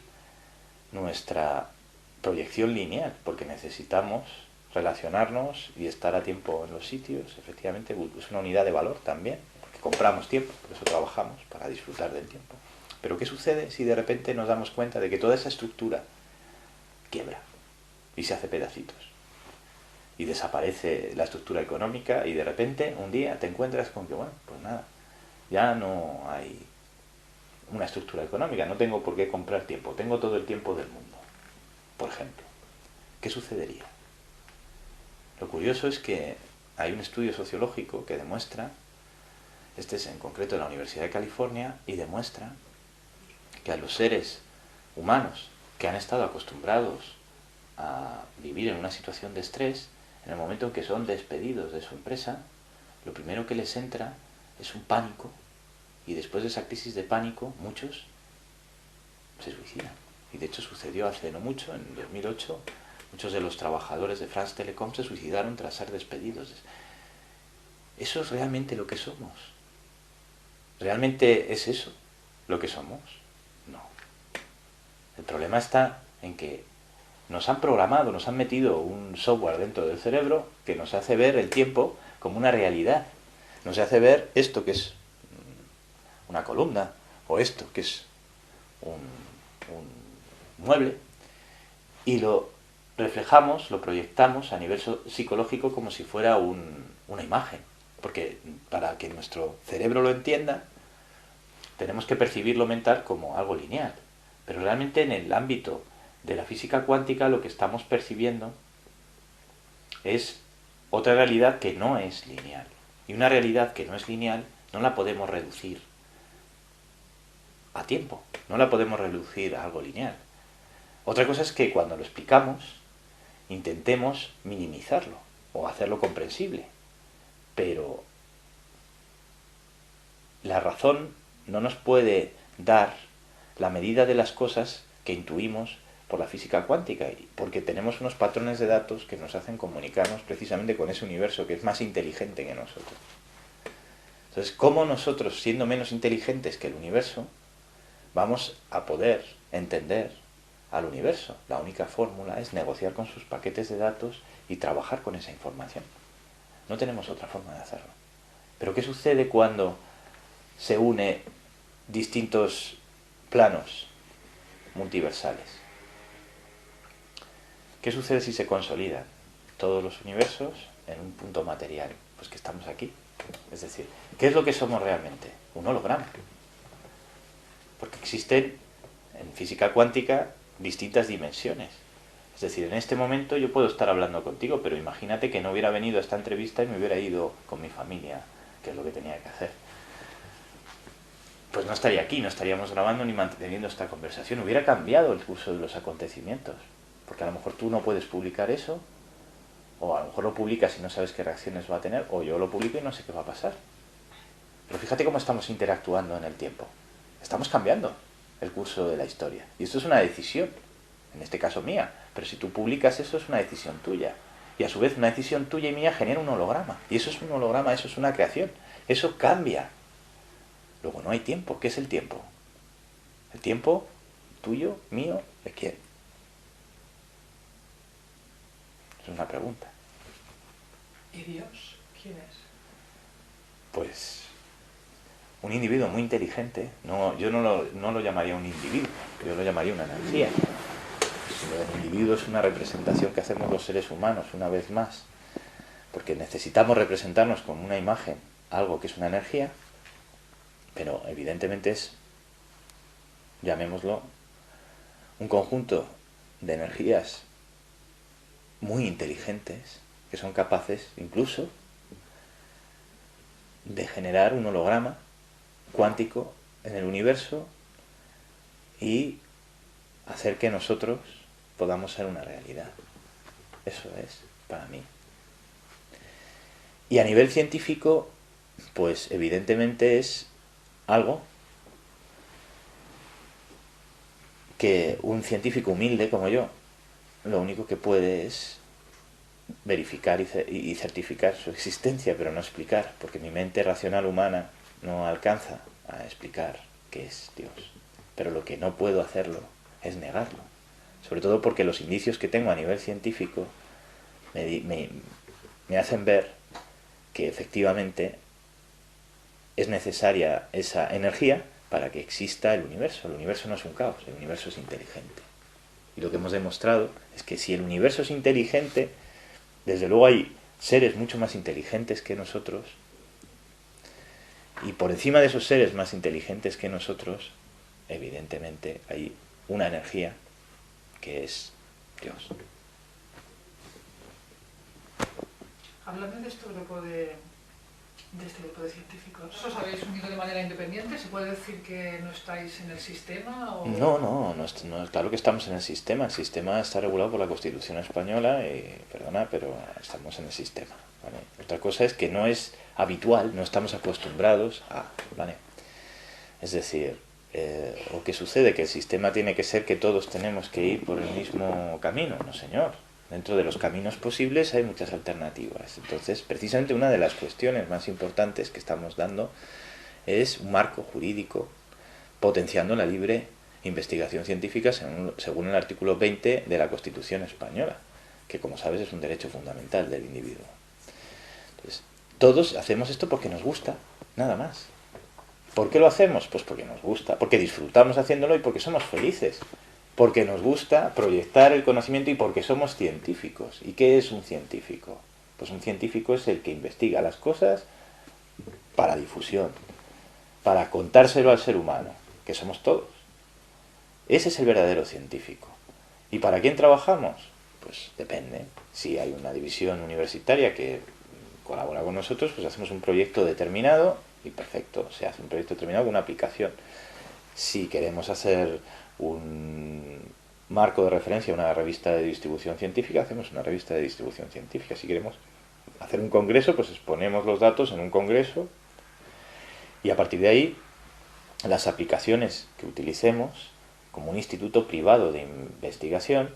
nuestra proyección lineal, porque necesitamos relacionarnos y estar a tiempo en los sitios. Efectivamente, es una unidad de valor también, porque compramos tiempo, por eso trabajamos, para disfrutar del tiempo. Pero ¿qué sucede si de repente nos damos cuenta de que toda esa estructura quiebra y se hace pedacitos? Y desaparece la estructura económica y de repente un día te encuentras con que, bueno, pues nada, ya no hay una estructura económica, no tengo por qué comprar tiempo, tengo todo el tiempo del mundo, por ejemplo. ¿Qué sucedería? Lo curioso es que hay un estudio sociológico que demuestra, este es en concreto de la Universidad de California, y demuestra que a los seres humanos que han estado acostumbrados a vivir en una situación de estrés, en el momento en que son despedidos de su empresa, lo primero que les entra es un pánico, y después de esa crisis de pánico, muchos se suicidan. Y de hecho sucedió hace no mucho, en 2008, muchos de los trabajadores de France Telecom se suicidaron tras ser despedidos. ¿Eso es realmente lo que somos? ¿Realmente es eso lo que somos? No. El problema está en que nos han programado, nos han metido un software dentro del cerebro que nos hace ver el tiempo como una realidad. Nos hace ver esto que es una columna, o esto que es un mueble, y lo reflejamos, lo proyectamos a nivel psicológico como si fuera una imagen. Porque para que nuestro cerebro lo entienda, tenemos que percibirlo mental como algo lineal. Pero realmente en el ámbito de la física cuántica lo que estamos percibiendo es otra realidad que no es lineal. Y una realidad que no es lineal no la podemos reducir a tiempo, no la podemos reducir a algo lineal. Otra cosa es que cuando lo explicamos intentemos minimizarlo o hacerlo comprensible, pero la razón no nos puede dar la medida de las cosas que intuimos por la física cuántica, porque tenemos unos patrones de datos que nos hacen comunicarnos precisamente con ese universo que es más inteligente que nosotros. Entonces, ¿cómo nosotros, siendo menos inteligentes que el universo, vamos a poder entender al universo? La única fórmula es negociar con sus paquetes de datos y trabajar con esa información. No tenemos otra forma de hacerlo. Pero ¿qué sucede cuando se une distintos planos multiversales? ¿Qué sucede si se consolidan todos los universos en un punto material? Pues que estamos aquí. Es decir, ¿qué es lo que somos realmente? Un holograma. Porque existen en física cuántica distintas dimensiones. Es decir, en este momento yo puedo estar hablando contigo, pero imagínate que no hubiera venido a esta entrevista y me hubiera ido con mi familia, que es lo que tenía que hacer. Pues no estaría aquí, no estaríamos grabando ni manteniendo esta conversación. Hubiera cambiado el curso de los acontecimientos. Porque a lo mejor tú no puedes publicar eso, o a lo mejor lo publicas y no sabes qué reacciones va a tener, o yo lo publico y no sé qué va a pasar. Pero fíjate cómo estamos interactuando en el tiempo. Estamos cambiando el curso de la historia. Y esto es una decisión, en este caso mía. Pero si tú publicas eso, es una decisión tuya. Y a su vez una decisión tuya y mía genera un holograma. Y eso es un holograma, eso es una creación. Eso cambia. Luego no hay tiempo. ¿Qué es el tiempo? ¿El tiempo tuyo, mío, de quién? Es una pregunta. ¿Y Dios? ¿Quién es? Pues un individuo muy inteligente. No, yo no lo llamaría un individuo, yo lo llamaría una energía. El individuo es una representación que hacemos los seres humanos, una vez más, porque necesitamos representarnos con una imagen, algo que es una energía, pero evidentemente es, llamémoslo, un conjunto de energías muy inteligentes que son capaces incluso de generar un holograma cuántico en el universo y hacer que nosotros podamos ser una realidad. Eso es para mí. Y a nivel científico, pues evidentemente es algo que un científico humilde como yo, lo único que puede es verificar y certificar su existencia, pero no explicar, porque mi mente racional humana no alcanza a explicar qué es Dios. Pero lo que no puedo hacerlo es negarlo. Sobre todo porque los indicios que tengo a nivel científico me hacen ver que efectivamente es necesaria esa energía para que exista el universo. El universo no es un caos, el universo es inteligente. Y lo que hemos demostrado es que si el universo es inteligente, desde luego hay seres mucho más inteligentes que nosotros, y por encima de esos seres más inteligentes que nosotros, evidentemente hay una energía que es Dios. Háblame de este grupo de científicos. ¿Os habéis unido de manera independiente? ¿Se puede decir que no estáis en el sistema? ¿O? No, claro que estamos en el sistema. El sistema está regulado por la Constitución española, perdona, pero estamos en el sistema, ¿vale? Otra cosa es que no es habitual, no estamos acostumbrados a, ¿vale? Es decir, ¿o qué sucede? Que el sistema tiene que ser que todos tenemos que ir por el mismo camino. No, señor. Dentro de los caminos posibles hay muchas alternativas. Entonces, precisamente una de las cuestiones más importantes que estamos dando es un marco jurídico potenciando la libre investigación científica según el artículo 20 de la Constitución española, que como sabes es un derecho fundamental del individuo. Entonces, todos hacemos esto porque nos gusta, nada más. ¿Por qué lo hacemos? Pues porque nos gusta, porque disfrutamos haciéndolo y porque somos felices. Porque nos gusta proyectar el conocimiento y porque somos científicos. ¿Y qué es un científico? Pues un científico es el que investiga las cosas para difusión, para contárselo al ser humano, que somos todos. Ese es el verdadero científico. ¿Y para quién trabajamos? Pues depende. Si hay una división universitaria que colabora con nosotros, pues hacemos un proyecto determinado y perfecto, se hace un proyecto determinado con una aplicación. Si queremos hacer un marco de referencia, una revista de distribución científica, hacemos una revista de distribución científica. Si queremos hacer un congreso, pues exponemos los datos en un congreso y a partir de ahí las aplicaciones que utilicemos como un instituto privado de investigación,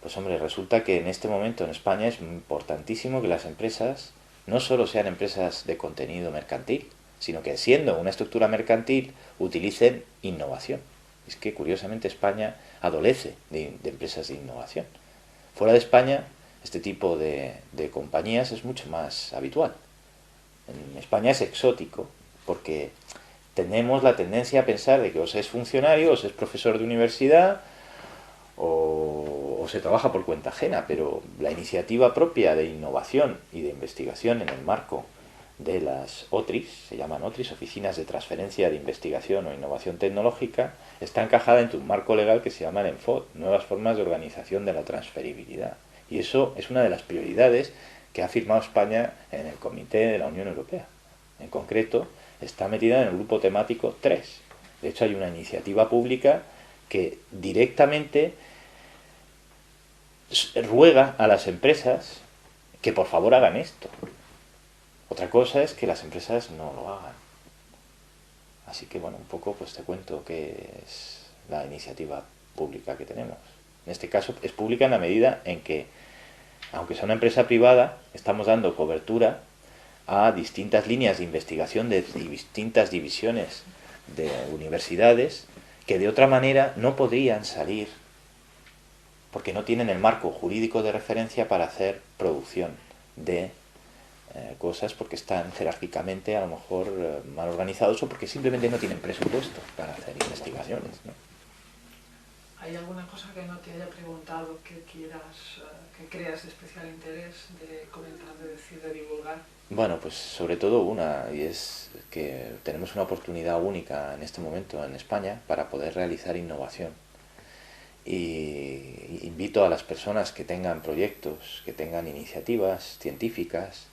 pues hombre, resulta que en este momento en España es importantísimo que las empresas no solo sean empresas de contenido mercantil, sino que siendo una estructura mercantil utilicen innovación. Es que curiosamente España adolece de empresas de innovación. Fuera de España este tipo de compañías es mucho más habitual. En España es exótico porque tenemos la tendencia a pensar de que o se es funcionario, o se es profesor de universidad, o o se trabaja por cuenta ajena, pero la iniciativa propia de innovación y de investigación en el marco de las OTRIs, se llaman OTRIs, Oficinas de Transferencia de Investigación o Innovación Tecnológica, está encajada en un marco legal que se llama el ENFOD, Nuevas Formas de Organización de la Transferibilidad. Y eso es una de las prioridades que ha firmado España en el Comité de la Unión Europea. En concreto, está metida en el grupo temático 3. De hecho, hay una iniciativa pública que directamente ruega a las empresas que por favor hagan esto. Otra cosa es que las empresas no lo hagan. Así que bueno, un poco pues te cuento qué es la iniciativa pública que tenemos. En este caso es pública en la medida en que, aunque sea una empresa privada, estamos dando cobertura a distintas líneas de investigación de distintas divisiones de universidades que de otra manera no podrían salir porque no tienen el marco jurídico de referencia para hacer producción de cosas, porque están jerárquicamente a lo mejor mal organizados o porque simplemente no tienen presupuesto para hacer investigaciones, ¿no? ¿Hay alguna cosa que no te haya preguntado que quieras, que creas de especial interés de comentar, de decir, de divulgar? Bueno, pues sobre todo una, y es que tenemos una oportunidad única en este momento en España para poder realizar innovación. Y invito a las personas que tengan proyectos, que tengan iniciativas científicas,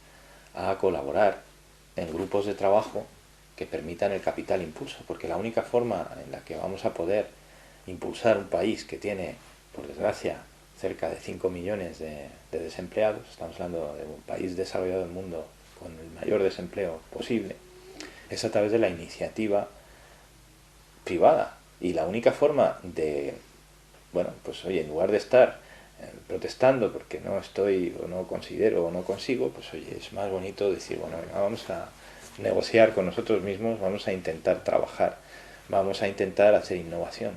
a colaborar en grupos de trabajo que permitan el capital impulso, porque la única forma en la que vamos a poder impulsar un país que tiene, por desgracia, cerca de 5 millones de desempleados, estamos hablando de un país desarrollado del mundo con el mayor desempleo posible, es a través de la iniciativa privada. Y la única forma de, bueno, pues oye, en lugar de estar protestando porque no estoy o no considero o no consigo, pues oye, es más bonito decir, bueno, venga, vamos a negociar con nosotros mismos, vamos a intentar trabajar, vamos a intentar hacer innovación.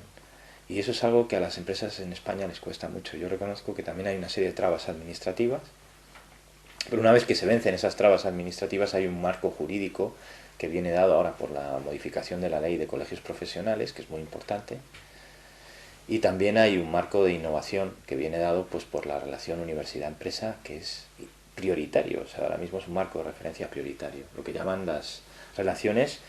Y eso es algo que a las empresas en España les cuesta mucho. Yo reconozco que también hay una serie de trabas administrativas, pero una vez que se vencen esas trabas administrativas hay un marco jurídico que viene dado ahora por la modificación de la ley de colegios profesionales, que es muy importante, y también hay un marco de innovación que viene dado pues por la relación universidad-empresa, que es prioritario, o sea, ahora mismo es un marco de referencia prioritario, lo que llaman las relaciones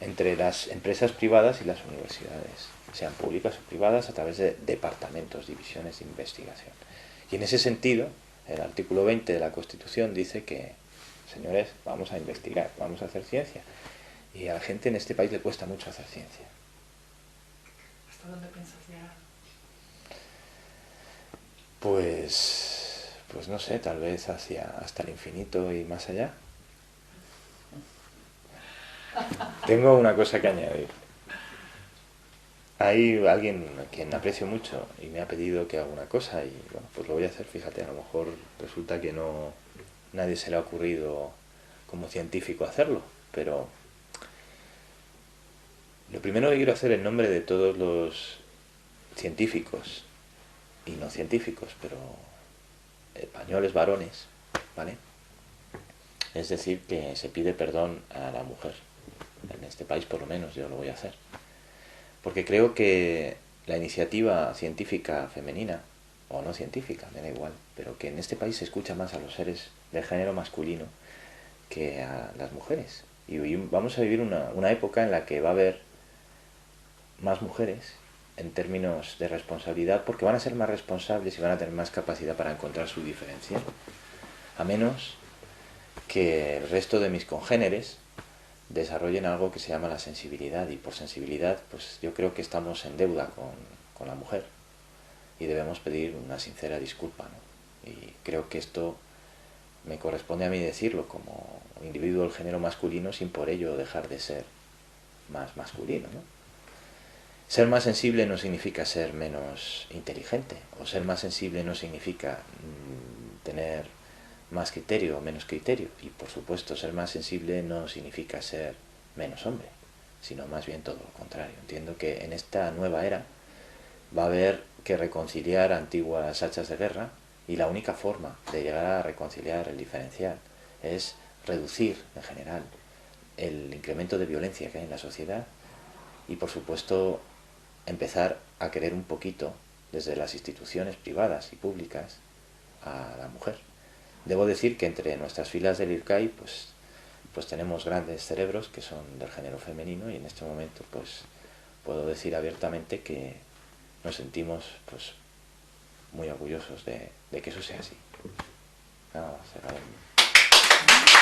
entre las empresas privadas y las universidades, sean públicas o privadas, a través de departamentos, divisiones de investigación. Y en ese sentido, el artículo 20 de la Constitución dice que, señores, vamos a investigar, vamos a hacer ciencia. Y a la gente en este país le cuesta mucho hacer ciencia. ¿Hasta dónde piensas llegar? Pues no sé, tal vez hasta el infinito y más allá. Tengo una cosa que añadir. Hay alguien a quien aprecio mucho y me ha pedido que haga una cosa y bueno, pues lo voy a hacer, fíjate, a lo mejor resulta que no nadie se le ha ocurrido como científico hacerlo, pero lo primero que quiero hacer en nombre de todos los científicos y no científicos, pero españoles varones, ¿vale? Es decir, que se pide perdón a la mujer. En este país por lo menos yo lo voy a hacer. Porque creo que la iniciativa científica femenina, o no científica, me da igual, pero que en este país se escucha más a los seres del género masculino que a las mujeres. Y vamos a vivir una época en la que va a haber más mujeres en términos de responsabilidad, porque van a ser más responsables y van a tener más capacidad para encontrar su diferencia, a menos que el resto de mis congéneres desarrollen algo que se llama la sensibilidad, y por sensibilidad pues yo creo que estamos en deuda con la mujer y debemos pedir una sincera disculpa, ¿no? Y creo que esto me corresponde a mí decirlo como individuo del género masculino, sin por ello dejar de ser más masculino, ¿no? Ser más sensible no significa ser menos inteligente, o ser más sensible no significa tener más criterio o menos criterio, y por supuesto ser más sensible no significa ser menos hombre, sino más bien todo lo contrario. Entiendo que en esta nueva era va a haber que reconciliar antiguas hachas de guerra, y la única forma de llegar a reconciliar el diferencial es reducir en general el incremento de violencia que hay en la sociedad y por supuesto empezar a querer un poquito desde las instituciones privadas y públicas a la mujer. Debo decir que entre nuestras filas del IRCAI pues tenemos grandes cerebros que son del género femenino, y en este momento pues puedo decir abiertamente que nos sentimos pues muy orgullosos de que eso sea así. Nada más, cerraremos.